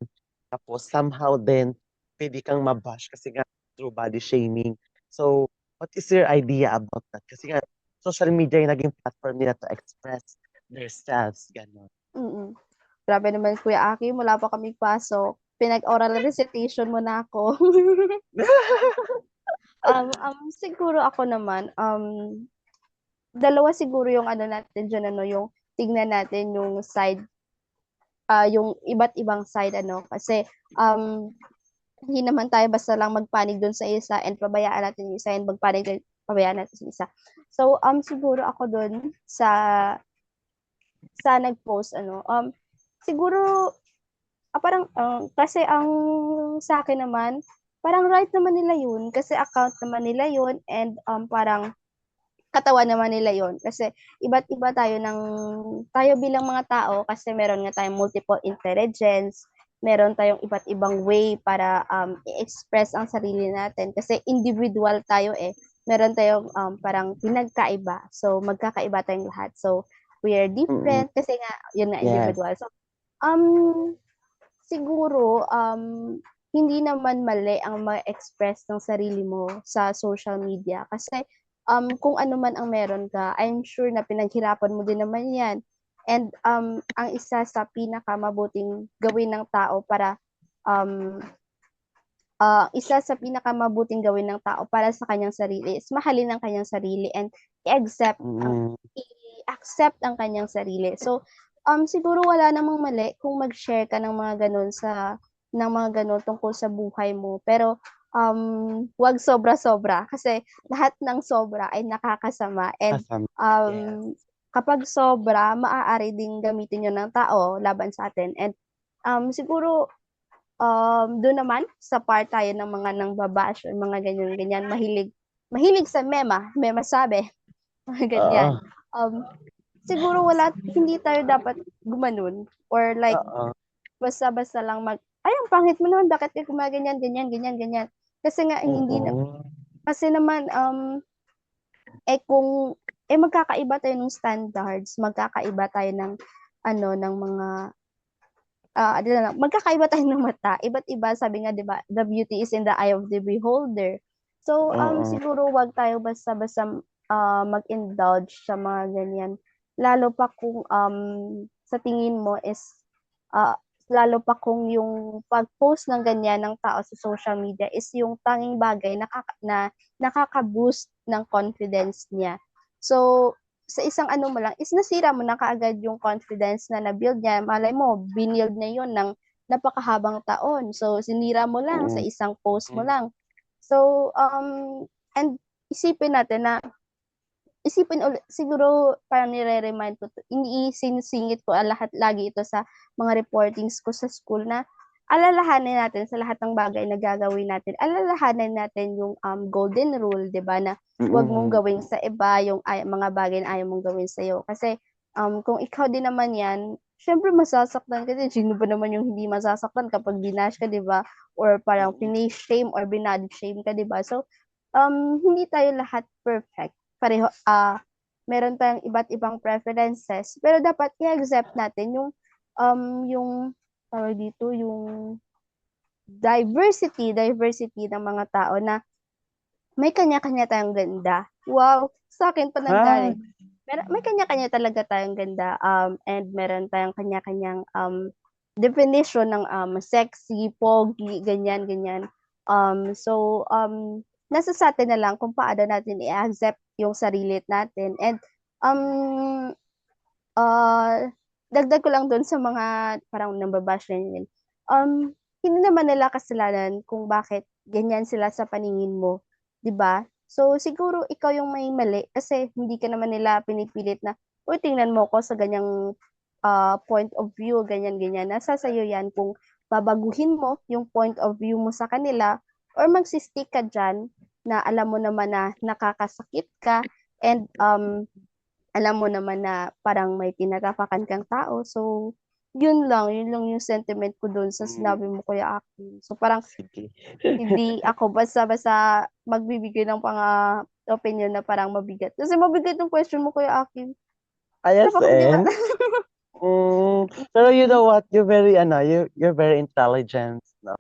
Tapos somehow then, pwede kang mabash kasi nga through body shaming. So, what is your idea about that? Kasi nga, social media yung naging platform nila to express themselves, gano'n. Mm. Grabe naman Kuya Aki, wala pa kaming pasok. Pinag-oral recitation mo na ako. Siguro ako naman, dalawa siguro yung ano natin dyan, yung tignan natin yung side yung iba't ibang side kasi hindi naman tayo basta lang magpanig doon sa isa and pabayaan natin yung isa and magpanig din pabayaan natin yung isa. So siguro ako doon sa nag-post siguro parang kasi ang sa akin naman parang right naman nila yun kasi account naman nila yun and parang katawan naman nila yon kasi iba't iba tayo bilang mga tao kasi meron nga tayong multiple intelligence, meron tayong iba't ibang way para i-express ang sarili natin kasi individual tayo meron tayong parang pinagkaiba so magkakaiba tayong lahat so we are Mm-mm. different kasi nga yun nga Yes. individual so um siguro hindi naman mali ang ma-express ng sarili mo sa social media kasi kung ano man ang meron ka, I'm sure na pinaghirapan mo din naman 'yan. And ang isa sa pinakamabuting gawin ng tao para um isa sa pinakamabuting gawin ng tao para sa kanyang sarili is mahalin ang kanyang sarili and i-accept ang Mm-mm. i-accept ang kanyang sarili. So, siguro wala namang mali kung mag-share ka ng mga gano'n tungkol sa buhay mo. Pero, 'wag sobra-sobra kasi lahat ng sobra ay nakakasama and, Kasama. Yes. kapag sobra maaari ding gamitin 'yun ng tao laban sa atin and, siguro dun naman sa part tayo ng mga nangba-bash or mga ganyan-ganyan, mahilig sa mema sabi, mga ganyan. Oo. Um, siguro hindi tayo dapat gumanon or like Oo. basta-basta lang "Ay, ang pangit mo naman, bakit ka gumaganyan, ganyan, ganyan, ganyan." Kasi nga hindi na Oo. kasi naman, kung magkakaiba tayo ng standards, magkakaiba tayo ng ng mga ano na lang, magkakaiba tayo ng mata. Iba't iba, sabi nga 'di ba, the beauty is in the eye of the beholder. So, Oo. siguro 'wag tayo basta-basta, mag-indulge sa mga ganyan. Lalo pa kung, sa tingin mo is, ah, lalo pa kung yung pag-post ng ganyan ng tao sa social media is yung tanging bagay na nakaka-boost ng confidence niya. So, sa isang ano mo lang is nasira mo na kaagad yung confidence na na-build niya. Malay mo, binild na yun ng napakahabang taon. So, sinira mo lang sa Mm. isang post mo Mm. lang. So, and isipin natin na siguro parang nire-remind ko, sinisingit ko lahat lagi ito sa mga reportings ko sa school na alalahanin natin sa lahat ng bagay na gagawin natin, alalahanin natin yung golden rule, 'di ba, na huwag mong Mm. gawin sa iba yung mga bagay na ayaw mong gawin sa'yo. Kasi kung ikaw din naman 'yan, syempre masasaktan ka din. Sino ba naman yung hindi masasaktan kapag binash ka, 'di ba? Or parang Mm. shame or binody shame ka, 'di ba? So, hindi tayo lahat perfect pareho meron tayong iba't ibang preferences, pero dapat i-accept natin yung tawag dito, yung diversity ng mga tao na may kanya-kanya tayong ganda. Wow, sa akin pa Ah, nanggaling. May kanya-kanya talaga tayong ganda, and meron tayong kanya-kanyang, definition ng, sexy, pogi, ganyan, ganyan. So, nasa sa'tin na lang kung paano natin i-accept yung sarili natin and, um, ah, dagdag ko lang dun sa mga parang namba-bash ganyan, hindi naman nila kasalanan kung bakit ganyan sila sa paningin mo, 'di ba? So, siguro ikaw yung may mali kasi hindi ka naman nila pinipilit na, "Uy, tingnan mo ko sa ganyang, point of view," ganyan, ganyan. Nasa sa'yo 'yan kung babaguhin mo yung point of view mo sa kanila or magsi-stick ka diyan na alam mo naman na nakakasakit ka and, alam mo naman na parang may tinatapakan kang tao. So, yun lang yung sentiment ko dun sa mm, sinabi mo, Kuya Aki. So, parang sige. hindi ako basta-basta magbibigay ng opinyon na parang mabigat. Kasi mabigat yung question mo, Kuya Aki. Yes, Dapat hindi ba? pero you Mm. know what? You're very intelligent, no?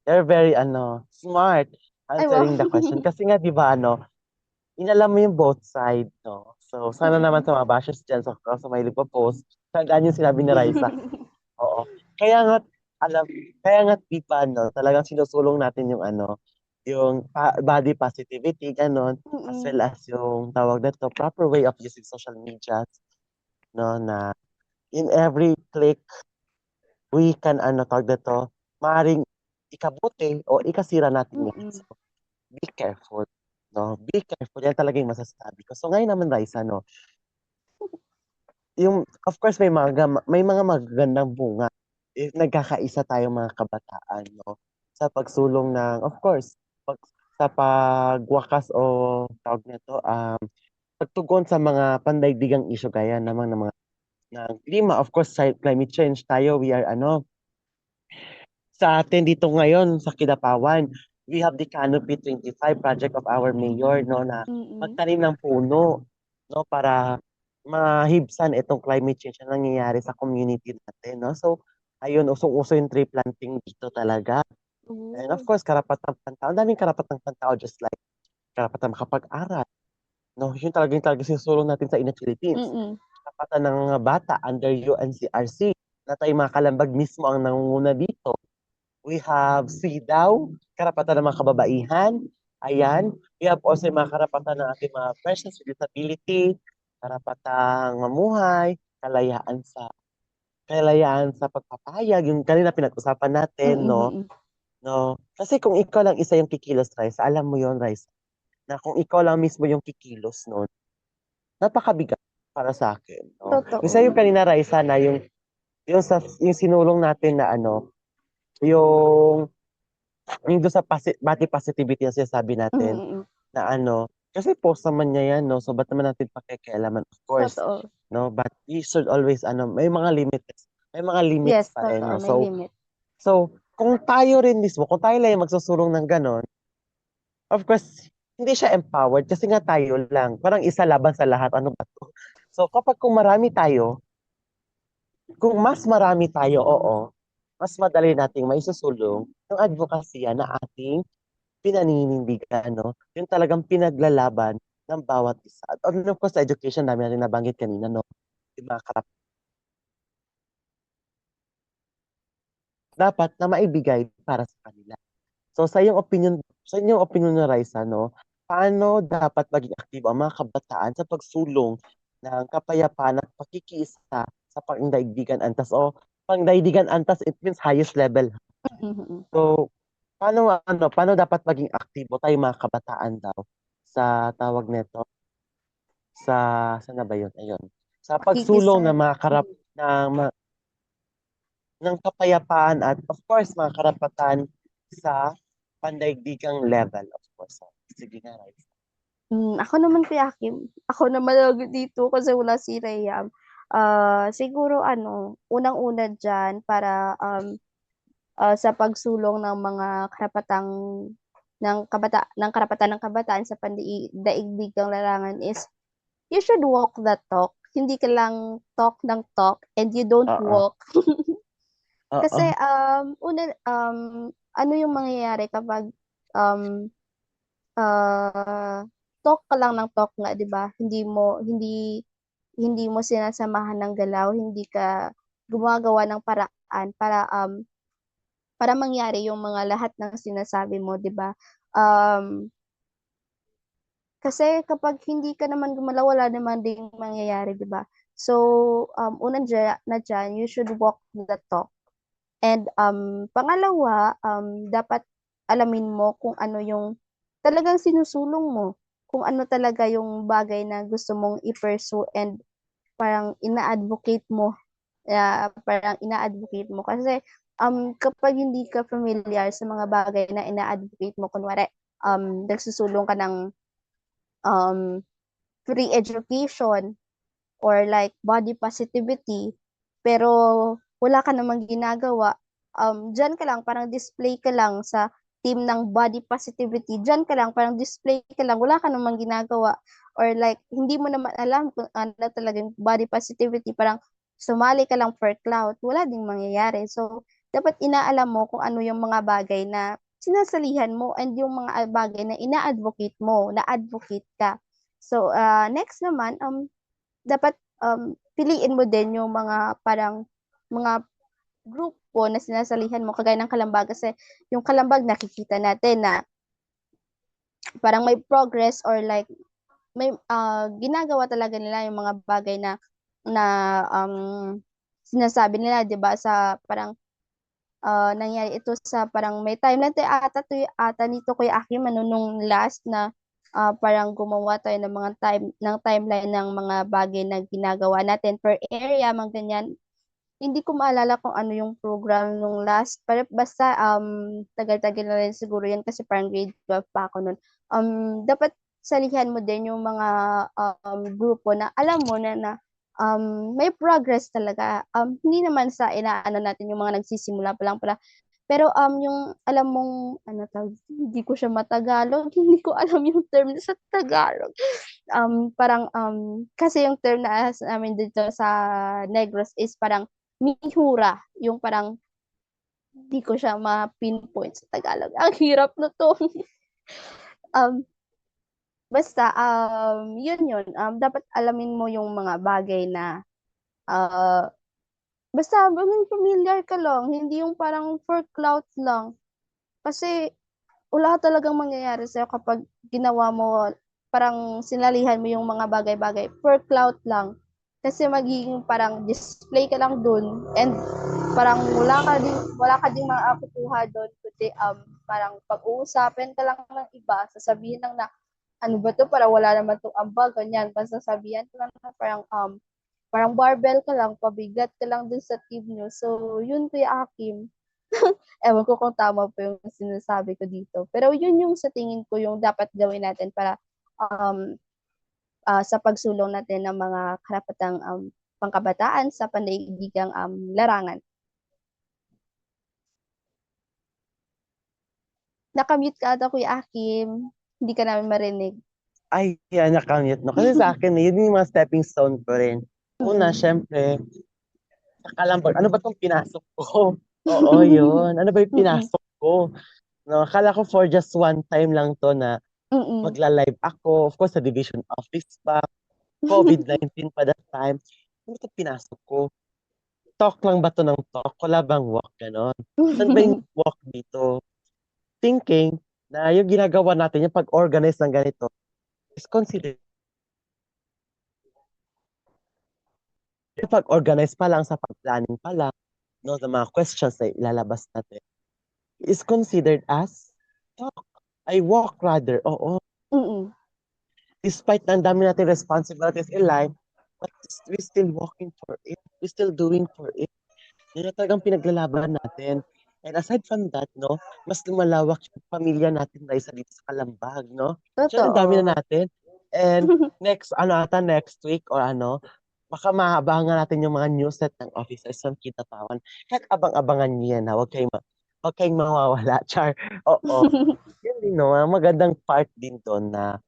You're very smart Ay, wow. answering the question. Kasi nga, di ba, inalam mo yung both side, no? So, sana naman Mm. sa mga bashers dyan, sa may post tandaan yung sinabi ni Raisa. Oo. Kaya nga, alam, kaya nga, di ba, no? Talagang sinusulong natin yung yung body positivity, ganon, as Mm. well as yung tawag na to, proper way of using social media, no? Na in every click, we can, tawag dito, maaaring ikabuti o ikasira natin yan. Mm-mm. So, be careful. No? Be careful. Yan talaga yung masasabi ko. So, ngayon naman, Raisa, no? Of course, may mga magagandang bunga. If nagkakaisa tayong mga kabataan, no? Sa pagsulong ng, of course, sa pagwakas o tawag nito, pagtugon sa mga pandaigdigang isyu gaya naman ng mga ng klima, of course, climate change tayo, we are sa atin dito ngayon sa Kidapawan, we have the Canopy 25 project of our mayor, no, na Mm-mm. magtanim ng puno, no, para mahibsan itong climate change na nangyayari sa community natin, no. So, ayun, usong-uso yung tree planting dito talaga. And of Oo. course, karapatang pantao, ang daming karapatang pantao, just like karapatan makapag-aral, no, yun talaga sinusulong natin sa Init Philippines. Mm-mm. Karapatan ng mga bata under UNCRC, na tayo mga kalambag mismo ang nangunguna dito. We have SIDAW, karapatan ng mga kababaihan. Ayan. We have also yung mga karapatan ng ating mga persons with disability, karapatang mamuhay, kalayaan sa pagpapahayag, yung kanina pinag-usapan natin, no? Mm-mm. No? Kasi kung ikaw lang isa yung kikilos, Rice, alam mo yon Rice, na kung ikaw lang mismo yung kikilos no, napakabigat para sa akin, no? Yung Totoo. sa'yo kanina, Raisa, na yung sinulong natin na yung yung doon sa body positivity na sinasabi natin Mm-mm. na kasi post naman niya yan, no? So, ba't naman natin pakikialaman? Of course, Totoo. no? But we should always, may mga limits Yes, pa rin, totoo. no? May So, limit. kung tayo rin mismo, kung tayo lang yung magsusulong ng ganon, of course, hindi siya empowered kasi nga tayo lang. Parang isa laban sa lahat. Ano ba to? So, kung mas marami tayo, oo, mas madali nating maisusulong yung advokasya na ating pinaninindigan, no? Yung talagang pinaglalaban ng bawat isa. At of course, sa education, dami na rin nabanggit kanina, no? Yung mga dapat na maibigay para sa kanila. So, sa iyong opinion na Raisa, no? Paano dapat maging aktibo ang mga kabataan sa pagsulong ng kapayapaan at pakikiisa sa pangdaigdigan antas o pangdaigdigan antas, it means highest level. Mm-mm. So, paano dapat maging aktibo tayo mga kabataan daw sa tawag nito? Saan na ba yun? Ayun. Sa pagsulong ng Pakikisa. mga ng kapayapaan at of course mga karapatan sa pandaigdigang level, of course. Sige nga, right? Ako naman Kuya Kim, ako naman lagi dito kasi wala si Rhea. Siguro unang-una diyan para sa pagsulong ng mga karapatan ng kabataan sa pandaigdigang larangan is you should walk the talk. Hindi ka lang talk ng talk and you don't Oo. walk. Oo. Kasi ano yung mangyayari kapag um talk ka lang ng talk nga, 'di ba? Hindi mo sinasamahan ng galaw, hindi ka gumagawa ng paraan para mangyari yung mga lahat ng sinasabi mo, 'di ba? Um, Kasi kapag hindi ka naman gumalaw, wala naman ding mangyayari, 'di ba? So, na dyan, you should walk the talk. And pangalawa, dapat alamin mo kung ano yung talagang sinusulong mo. Kung ano talaga yung bagay na gusto mong i-pursue and parang ina-advocate mo kasi kapag hindi ka familiar sa mga bagay na ina-advocate mo, kunwari nagsusulong ka ng um, free education or like body positivity, pero wala ka namang ginagawa, dyan ka lang, parang display ka lang sa team ng body positivity, dyan ka lang, parang display ka lang, wala ka namang ginagawa, or like, hindi mo naman alam kung ano talaga yung body positivity, parang sumali ka lang for clout, wala ding mangyayari. So, dapat inaalam mo kung ano yung mga bagay na sinasalihan mo and yung mga bagay na ina-advocate mo, na-advocate ka. So, next naman, dapat piliin mo din yung mga parang mga grupo na sinasalihan mo kagaya ng Kalambag kasi yung Kalambag nakikita natin na parang may progress or like may ginagawa talaga nila yung mga bagay na um sinasabi nila, 'di ba, sa parang nangyari ito sa parang may timeline tayo ata nito Kuya Akim ano nung last na parang gumawa tayo ng mga timeline ng mga bagay na ginagawa natin per area, mga ganyan. Hindi ko maalala kung ano yung program nung last, pero basta tagal-tagal na rin siguro yan kasi parang grade 12 pa ako nun. Dapat salihan mo din yung mga grupo na alam mo may progress talaga. Hindi naman sa inaano natin yung mga nagsisimula pa lang pala. Pero yung alam mong ano tawag, hindi ko siya matagalog, hindi ko alam yung term sa Tagalog. Parang kasi yung term na namin dito sa Negros is parang mihura, yung parang hindi ko siya ma-pinpoint sa Tagalog. Ang hirap na to. um, Basta yun dapat alamin mo yung mga bagay na uh, basta maging familiar ka lang, hindi yung parang for clout lang. Kasi wala talagang mangyayari sa'yo kapag ginawa mo, parang sinalihan mo yung mga bagay-bagay for clout lang. Kasi magiging parang display ka lang dun and parang wala ka ding maakukuha dun kundi parang pag-uusapin ka lang ng iba, sasabihin lang na ano ba to, para wala naman tong ambag, ganyan. Basta sabihan ka lang na parang barbell ka lang, pabigat ka lang dun sa team nyo. So, yun Kuya Akim. Ewan ko kung tama po yung sinasabi ko dito. Pero yun yung sa tingin ko yung dapat gawin natin para um, sa pagsulong natin ng mga karapatang pangkabataan sa pandaigdigang larangan. Nakamute ka ata, Kuya Akim. Hindi ka namin marinig. Ay, yan, nakamute, no? Kasi sa akin, yun yung mga stepping stone ko rin. Una, Mm-mm. syempre, nakalambag, ano ba itong pinasok ko? Oo, yun. Ano ba yung Mm-mm. pinasok ko? No, akala ko for just one time lang to na Mm-mm. magla-live ako. Of course, sa division office pa. COVID-19 pa that time. Ano ba itong pinasok ko? Talk lang ba to ng talk? Wala bang walk, ganon? Saan ba yung walk dito? Thinking na yung ginagawa natin, yung pag-organize ng ganito, is considered yung pag-organize pa lang, sa pag-planning pa lang, no, sa mga questions na ilalabas natin, is considered as talk. I walk rather, oo. Mm-mm. Despite na ang dami natin responsibilities in life, but we still walking for it. We still doing for it. Yun na talagang pinaglalaban natin. And aside from that, no, mas lumalawak yung pamilya natin na isa dito sa Kalambag, no? So, ang dami na Totoo. natin. And next week or baka mahabangan natin yung mga news set ng officers ng Kinatawan. Kahit abang-abangan niyo yan, ha? Huwag kayong mawawala, Char. Oo. Yun din, no? Magandang part din doon na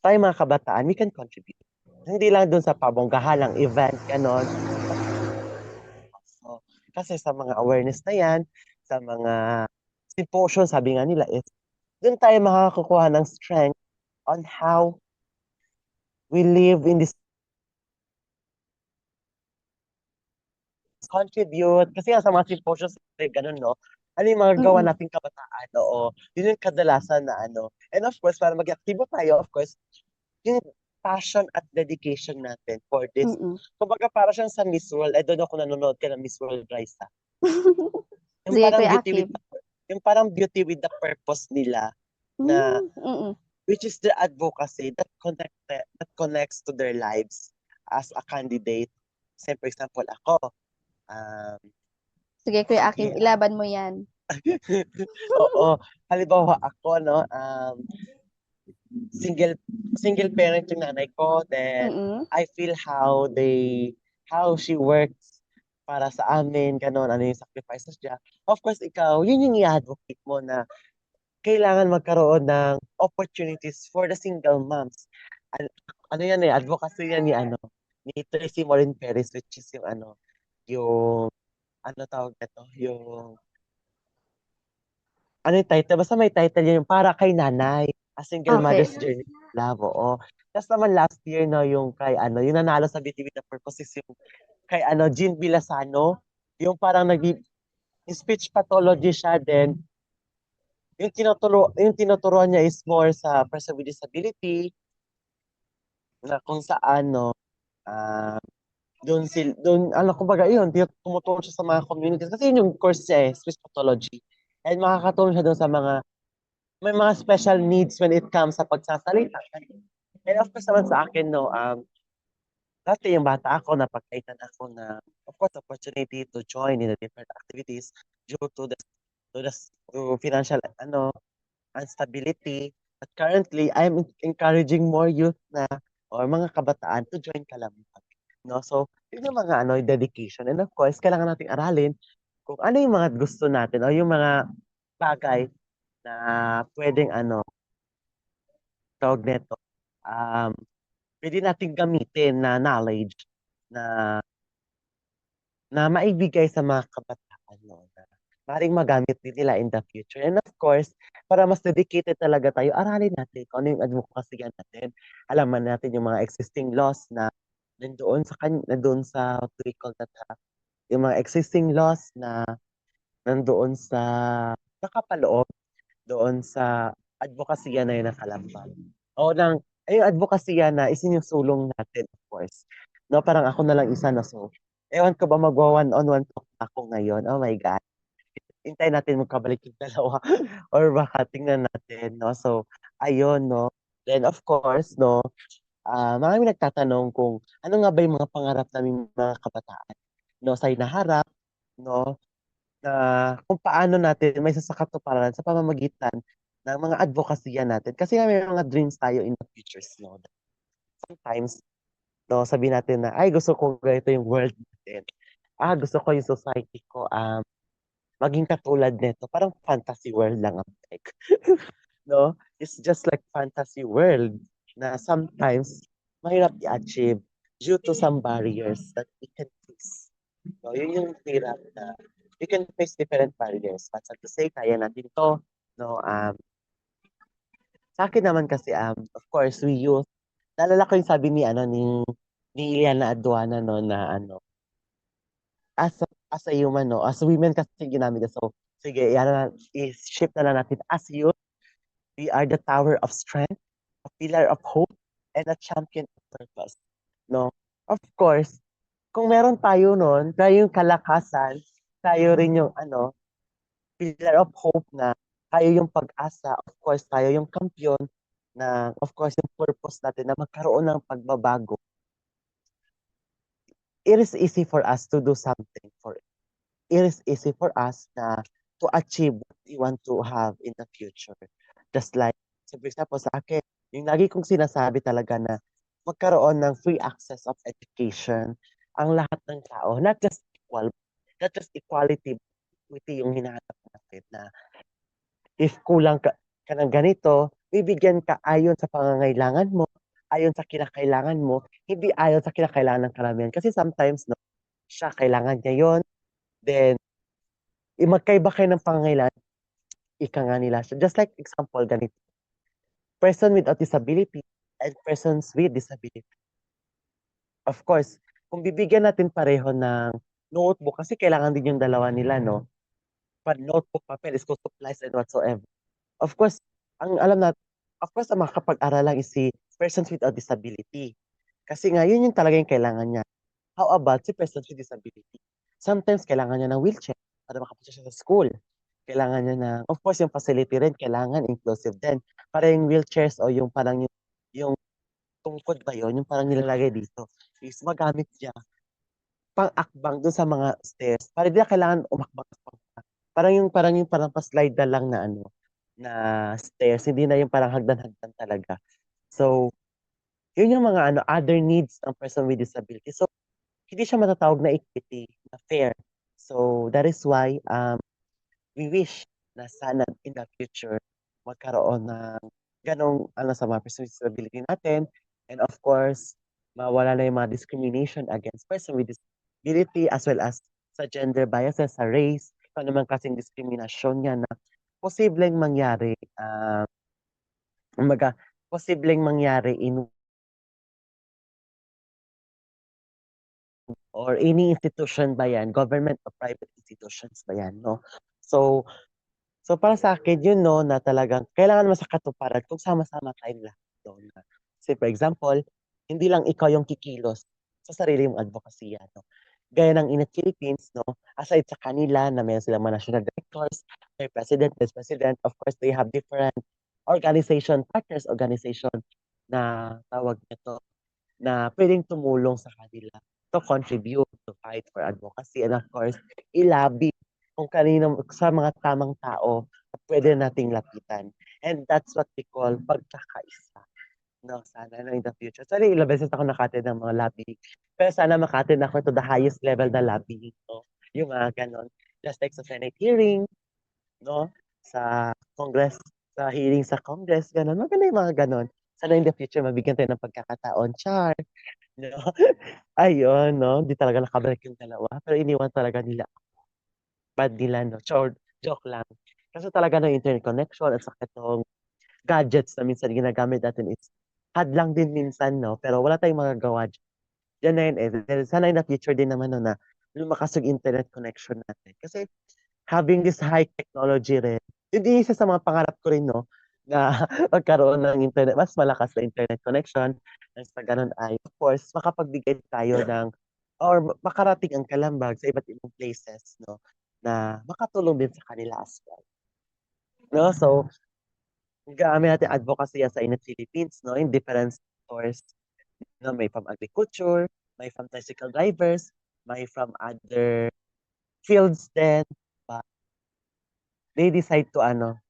tayo mga kabataan, we can contribute. Hindi lang doon sa pabonggahalang event, ganon. So, kasi sa mga awareness na yan, sa mga symposium, sabi nga nila, is doon tayo makakakuha ng strength on how we live in this contribute. Kasi nga sa mga symposium, ganun, no? Ano yung mga gawa Mm-mm. nating kabataan? Oo. Yun yung kadalasan na ano. And of course, para mag-active tayo, of course, yung passion at dedication natin for this. Mm-mm. Kumbaga para siyang sa Miss World. I don't know kung nanonood ka ng Miss World, Raisa. Yung Sige, parang Kuya beauty with Akim. the, yung parang beauty with the purpose nila na Mm-mm. which is their advocacy that connects to their lives as a candidate. Say for example ako, um, Sige, Kuya Akim, sige, ilaban mo yan. oo, halimbawa ako, no, single single parent yung nanay ko, then Mm-mm. I feel how she works para sa amin, ganon, ano yung sacrifices niya. Of course, ikaw, yun yung i-advocate mo na kailangan magkaroon ng opportunities for the single moms. Ano, ano yan advocacy yan ni Tracy Morin Perez, which is yung, ano tawag nito, yung title, basta may title yun, yung para kay nanay, a single Okay. mother's journey to love, oo. Tapos naman last year, no, yung kay, yung nanalo sa BTV na purpose is yung kay, Jean Villasano, yung parang yung speech pathology siya, then, yung tinuturuan niya is more sa person with disability, na kung saan, no, ah, ano, kumbaga yun, tumutulong siya sa mga communities. Kasi yun yung course niya speech pathology. And makakatulong siya doon sa may mga special needs when it comes sa pagsasalita. And of course naman sa akin, no, dati yung bata ako, napagkaitan ako na, of course, opportunity to join in the different activities due to the to financial, instability. But currently, I'm encouraging more youth na or mga kabataan to join Kalambag. No? So, yun yung mga dedication. And of course, kailangan nating aralin kung ano yung mga gusto natin o yung mga bagay na pwedeng tawag nito, um, pwede nating gamitin na knowledge na maibigay sa mga kabataan, no, na maaaring magamit din nila in the future. And of course, para mas dedicated talaga tayo, aralin natin kung ano yung advocacy natin. Alaman natin yung mga existing laws na nandoon sa what do we call that, yung mga existing laws na nandoon sa nakapaloob doon sa advokasya na yun nakalambag. O yung advokasya na isinusulong natin, of course. No, parang ako na lang isa na so. Ewan ko ba magwa one-on-one talk ako ngayon? Oh my God. Hintayin natin magkabalik yung dalawa. Or baka tingnan natin, no? So, ayun, no? Then, of course, no, marami nagtatanong kung ano nga ba yung mga pangarap namin mga kabataan, no, sa hinaharap, no, na kung paano natin may sasakatuparan sa pamamagitan ng mga advokasya natin. Kasi nga may mga dreams tayo in the futures, no? Sometimes, no, sabihin natin na, ay, gusto ko ganito yung world natin. Gusto ko yung society ko, maging katulad nito. Parang fantasy world lang ang like. No? It's just like fantasy world na sometimes mahirap i-achieve due to some barriers that we can face. So, yun yung hirap na we can face different barriers. But sad to say, kaya natin to. No, sa akin naman kasi, of course, we youth, naalala ko yung sabi ni Iliana Aduana, no, na as a human, no, as women kasi ginamit. So, sige, i-shift na lang natin. As youth, we are the tower of strength, a pillar of hope, and a champion of purpose. No? Of course, kung meron tayo nun, tayo yung kalakasan, tayo rin yung pillar of hope na tayo yung pag-asa, of course, tayo yung kampiyon na, of course, yung purpose natin na magkaroon ng pagbabago. It is easy for us to do something for it. It is easy for us na to achieve what we want to have in the future. Just like, so for example, sa akin, yung lagi kong sinasabi talaga na magkaroon ng free access of education ang lahat ng tao, not just equality, equity yung hinahanap natin na if kulang ka ng ganito, bibigyan ka ayon sa pangangailangan mo, ayon sa kinakailangan mo, hindi ayon sa kinakailangan ng karamihan. Kasi sometimes, no, siya kailangan niya yun, then, magkaiba kayo ng pangangailangan, ika nga nila siya. Just like example, ganito. Person without disability and persons with disability. Of course, kung bibigyan natin pareho ng notebook, kasi kailangan din yung dalawa nila, no? Notebook, papel, school supplies, and whatsoever. Of course, ang alam natin, of course, ang makakapag-aral lang is si persons without disability. Kasi nga, yun yung talaga yung kailangan niya. How about si persons with disability? Sometimes, kailangan niya ng wheelchair para makapunta siya sa school. Kailangan niya of course, yung facility rin, kailangan inclusive din. Para yung wheelchairs o yung parang yung tungkod ba yun, yung parang nilalagay dito, is magamit niya pang-akbang dun sa mga stairs. Para di na kailangan umakbang. Parang pa-slide na lang na na stairs, hindi na yung parang hagdan-hagdan talaga. So, yun yung mga other needs ng person with disability. So, hindi siya matatawag na equity, na fair. So, that is why we wish na sana in the future magkaroon ng ganong sa mga person with disability natin. And of course, mawala na yung mga discrimination against person with disability as well as sa gender biases, sa race, kung naman kasing diskriminasyon niya na posibleng mangyari, umaga, posibleng mangyari in or any institution ba yan, government or private institutions ba yan, no? So, para sa akin yun, no, na talagang kailangan naman sa katuparan kung sama-sama tayong lahat doon. Say for example, hindi lang ikaw yung kikilos sa sarili mong advokasya, no? Gaya ng Init Philippines, no? Aside sa kanila na meron silang mga national directors, may president, vice president, of course, they have different organization, partners organization na tawag nito, na pwedeng tumulong sa kanila to contribute, to fight for advocacy, and of course, ilabi kung kanino sa mga tamang tao na pwede nating lapitan. And that's what we call pagkakaisa. No, sana no, in the future. Sorry, ilang beses ako naka-attend ng mga lobbying. Pero sana maka-attend ako to the highest level na lobbying, no? Yung mga ganon. Just like sa Senate hearing, no? Sa Congress, sa hearing sa Congress, ganon. Maganda yung mga ganon. Sana in the future, mabigyan tayo ng pagkakataon. Char, no? Ayun, no? Di talaga nakabalik yung dalawa. Pero iniwan talaga nila. Bad nila, no? Char, joke lang. Kasi talaga ng internet connection at saka itong gadgets na minsan ginagamit natin is hadlang din minsan, no? Pero wala tayong magagawa dyan. Yan na yun eh. Dahil sana in the future din naman, no, na lumakas yung internet connection natin. Kasi having this high technology rin, yun din isa sa mga pangarap ko rin, no? Na magkaroon ng internet, mas malakas na internet connection. And sa ganun ay, of course, makapagbigay tayo ng, or makarating ang Kalambag sa iba't ibang places, no? Na makatulong din sa kanila as well. No? So, gamit natin advocacy sa Init Philippines, no? In different sectors. No? May from agriculture, may from tricycle drivers, may from other fields then. But they decide to ano,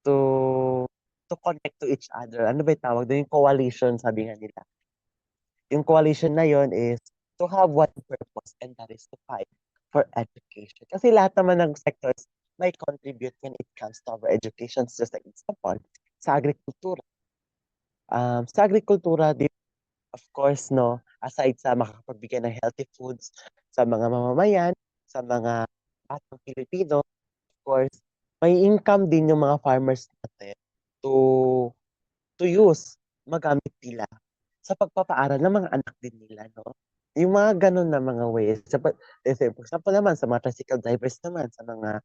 to connect to each other. Ano ba yung tawag doon? Yung coalition, sabi nga nila. Yung coalition na yon is to have one purpose, and that is to fight for education. Kasi lahat naman ng sectors may contribute when it comes to our education. Just like example, sa agrikultura. Sa agrikultura, of course, no, aside sa makakapagbigay ng healthy foods sa mga mamamayan, sa mga batang Pilipino, of course, may income din yung mga farmers natin to use, magamit nila sa pagpapaaral ng mga anak din nila, no? Yung mga ganun na mga ways. For example naman, sa mga tricycle drivers naman, sa mga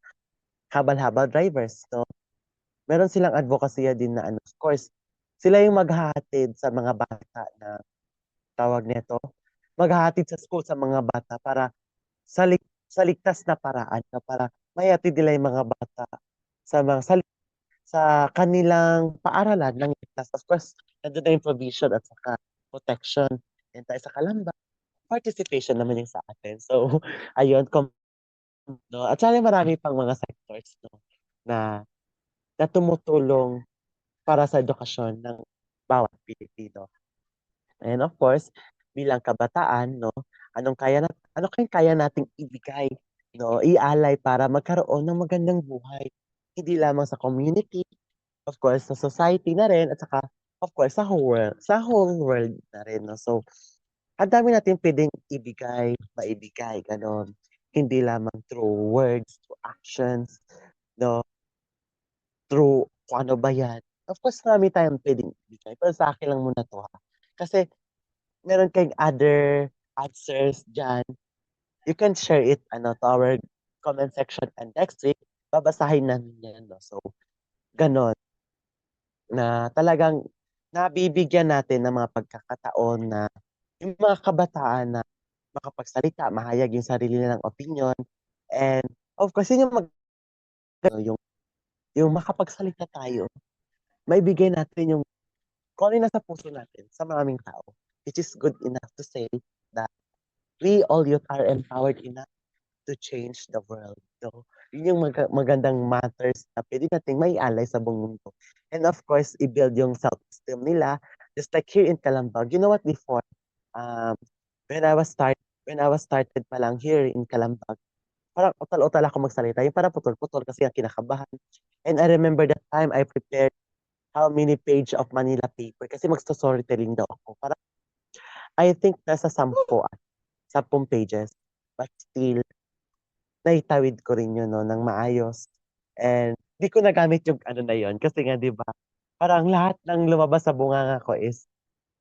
habal-habal drivers, no? Meron silang advocacy din na ano, of course, sila yung maghahatid sa mga bata na tawag nito, maghahatid sa school sa mga bata para sa ligtas na paraan na para mahatid nila yung mga bata sa mga sa kanilang paaralan ng ligtas. Of course, nandun na yung provision at saka protection. And tayo sa Kalamba, participation naman yung sa atin. So, ayun, no? At sana marami pang mga sectors, no, na, na tumutulong para sa edukasyon ng bawat Pilipino. And of course, bilang kabataan, no, ano kayang kaya nating ibigay, no, ialay para magkaroon ng magandang buhay. Hindi lamang sa community, of course, sa society na rin, at saka, of course, sa whole world na rin, no. So, ang dami natin pwedeng maibigay, ganon. Hindi lamang through words, through actions, no, through kung ano ba yan. Of course, marami tayong pwedeng ibigay. Pero sa akin lang muna to, ha. Kasi, meron kayong other answers dyan, you can share it to our comment section and next week, babasahin namin yan. No? So, ganon. Na talagang nabibigyan natin ng mga pagkakataon na yung mga kabataan na makapagsalita, mahayag yung sarili nilang opinion. And of course, yun yung, yung makapagsalita tayo, maibigay natin yung kung ano yung nasa puso natin sa maraming tao. Which is good enough to say that we all youth are empowered enough to change the world. So, yun yung magandang matters na pwede nating maialay sa buong mundo. And of course, i-build yung self-esteem nila. Just like here in Calambag, you know what, before, um, when I was started pa lang here in Calambag, parang utal-utal ako magsalita. Yung parang putol-putol kasi ang kinakabahan. And I remember that time I prepared how many page of Manila paper kasi magsto-storytelling daw ako. Parang, I think nasa 10 pages. But still, naitawid ko rin yun, no, ng maayos. And di ko nagamit yung ano na yun. Kasi nga, di ba, parang lahat ng lumabas sa bunganga ko is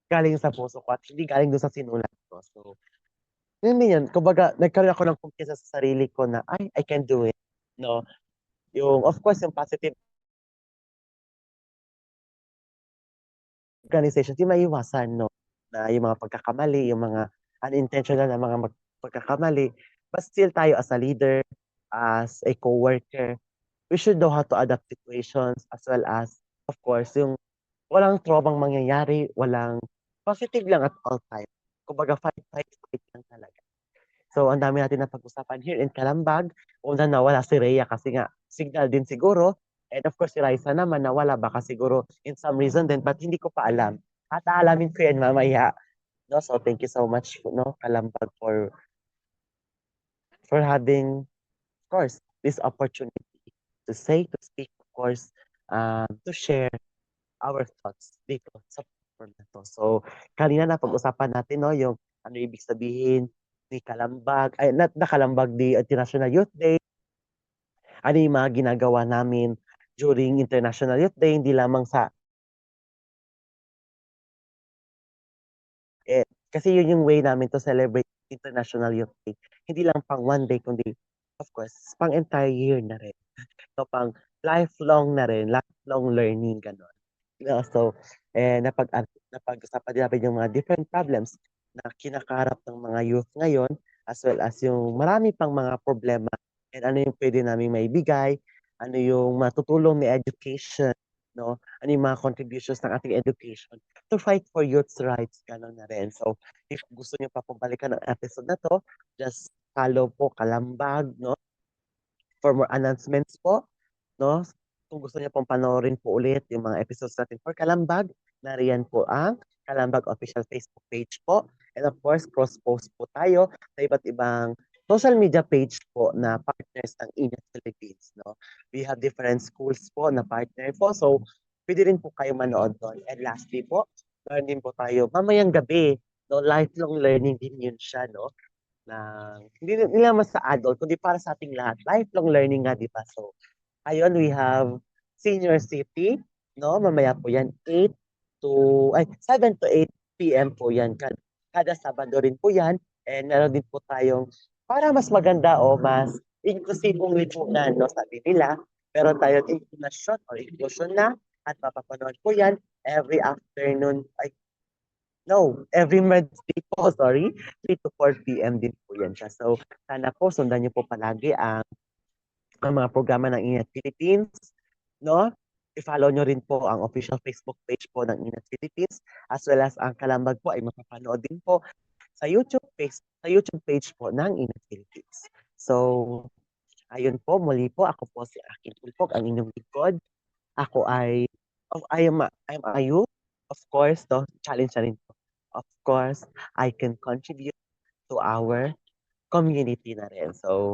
galing sa puso ko at hindi galing doon sa sinulat ko. So, yun din yun. Kumbaga, nagkaroon ako ng kumpiyansa sa sarili ko na, ay, I can do it. No? Yung, of course, yung positive organization, di maiwasan, no? Na yung mga pagkakamali, yung mga unintentional na mga pagkakamali, but still tayo as a leader, as a coworker, we should know how to adapt situations as well as, of course, yung walang trobang mangyayari, walang positive lang at all time. Kumbaga, fight, fight, fight lang talaga. So, ang dami natin na pag-usapan here in Kalambag. Una nawala si Rhea kasi nga signal din siguro. And of course, si Raisa naman nawala baka siguro in some reason din, but hindi ko pa alam. At aalamin ko yan mamaya. No? So, thank you so much, no, Kalambag, for having, of course, this opportunity to say, to speak, of course, to share our thoughts dito sa platform na to. So, kanina na pag-usapan natin, no, yung ano ibig sabihin ni Kalambag, ay, not na Kalambag Day, International Youth Day, ano yung mga ginagawa namin during International Youth Day, hindi lamang sa, kasi yun yung way namin to celebrate International Youth Day. Hindi lang pang one day, kundi, of course, pang entire year na rin. So, pang lifelong na rin, lifelong learning, gano'n. So, napag-usapan din natin yung mga different problems na kinakaharap ng mga youth ngayon, as well as yung marami pang mga problema and ano yung pwede namin maibigay, ano yung matutulong ni education, no? Ano yung mga contributions ng ating education to fight for youth's rights, gano'n na rin. So, if gusto niyo pa pong balikan ng episode na to, just follow po Kalambag, no? For more announcements po, no? Kung gusto niyo pong panoorin po ulit yung mga episodes natin for Kalambag, nariyan po ang Kalambag official Facebook page po. And of course, cross-post po tayo sa iba't ibang social media page po na partners ng Inet Philippines, no? We have different schools po na partner po. So, pwede rin po kayo manood doon. And lastly po, meron din po tayo mamayang gabi, no? Lifelong learning din yun siya, no? Na hindi naman sa adult, kundi para sa ating lahat. Lifelong learning nga, di ba? So, ayun, we have Senior City, no? Mamaya po yan, 7 to 8 p.m. po yan. Kada Sabado rin po yan. And meron din po tayong, para mas maganda o mas inklusibong lipunan, no? Sabi nila, meron tayong inclusion or inclusion na at mapapanood po yan every afternoon, every Wednesday po, sorry, 3 to 4 p.m. din po yan siya. So, sana po, sundan niyo po palagi ang mga programa ng Ingat Philippines, no? I-follow nyo rin po ang official Facebook page po ng Ingat Philippines, as well as ang Kalambag po ay mapapanood din po sa YouTube page po ng Ingat Philippines. So, ayun po, muli po, ako po si Akin Tulfog, ang inyong lingkod. Ako I'm a youth, of course, no? Challenge na rin po. Of course, I can contribute to our community na rin. So,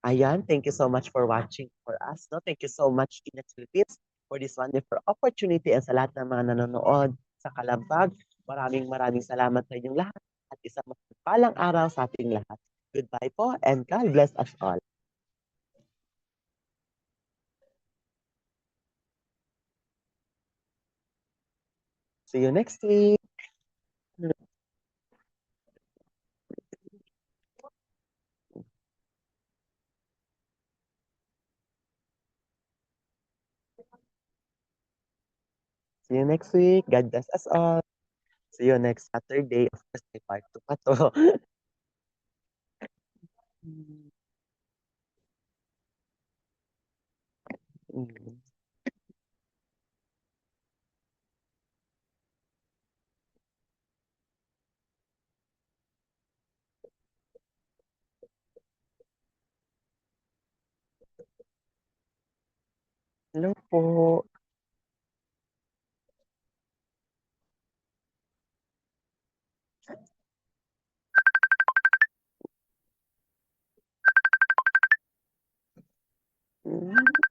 ayan, thank you so much for watching for us. No? Thank you so much, Inet Philippines, for this wonderful opportunity and sa lahat ng mga nanonood sa Kalambag. Maraming maraming salamat sa inyong lahat at isang mapagpalang araw sa ating lahat. Goodbye po and God bless us all. See you next week. See you next week. God bless us all. See you next Saturday. Of course, may part 2 pa to. Mm. Hello po. Mm.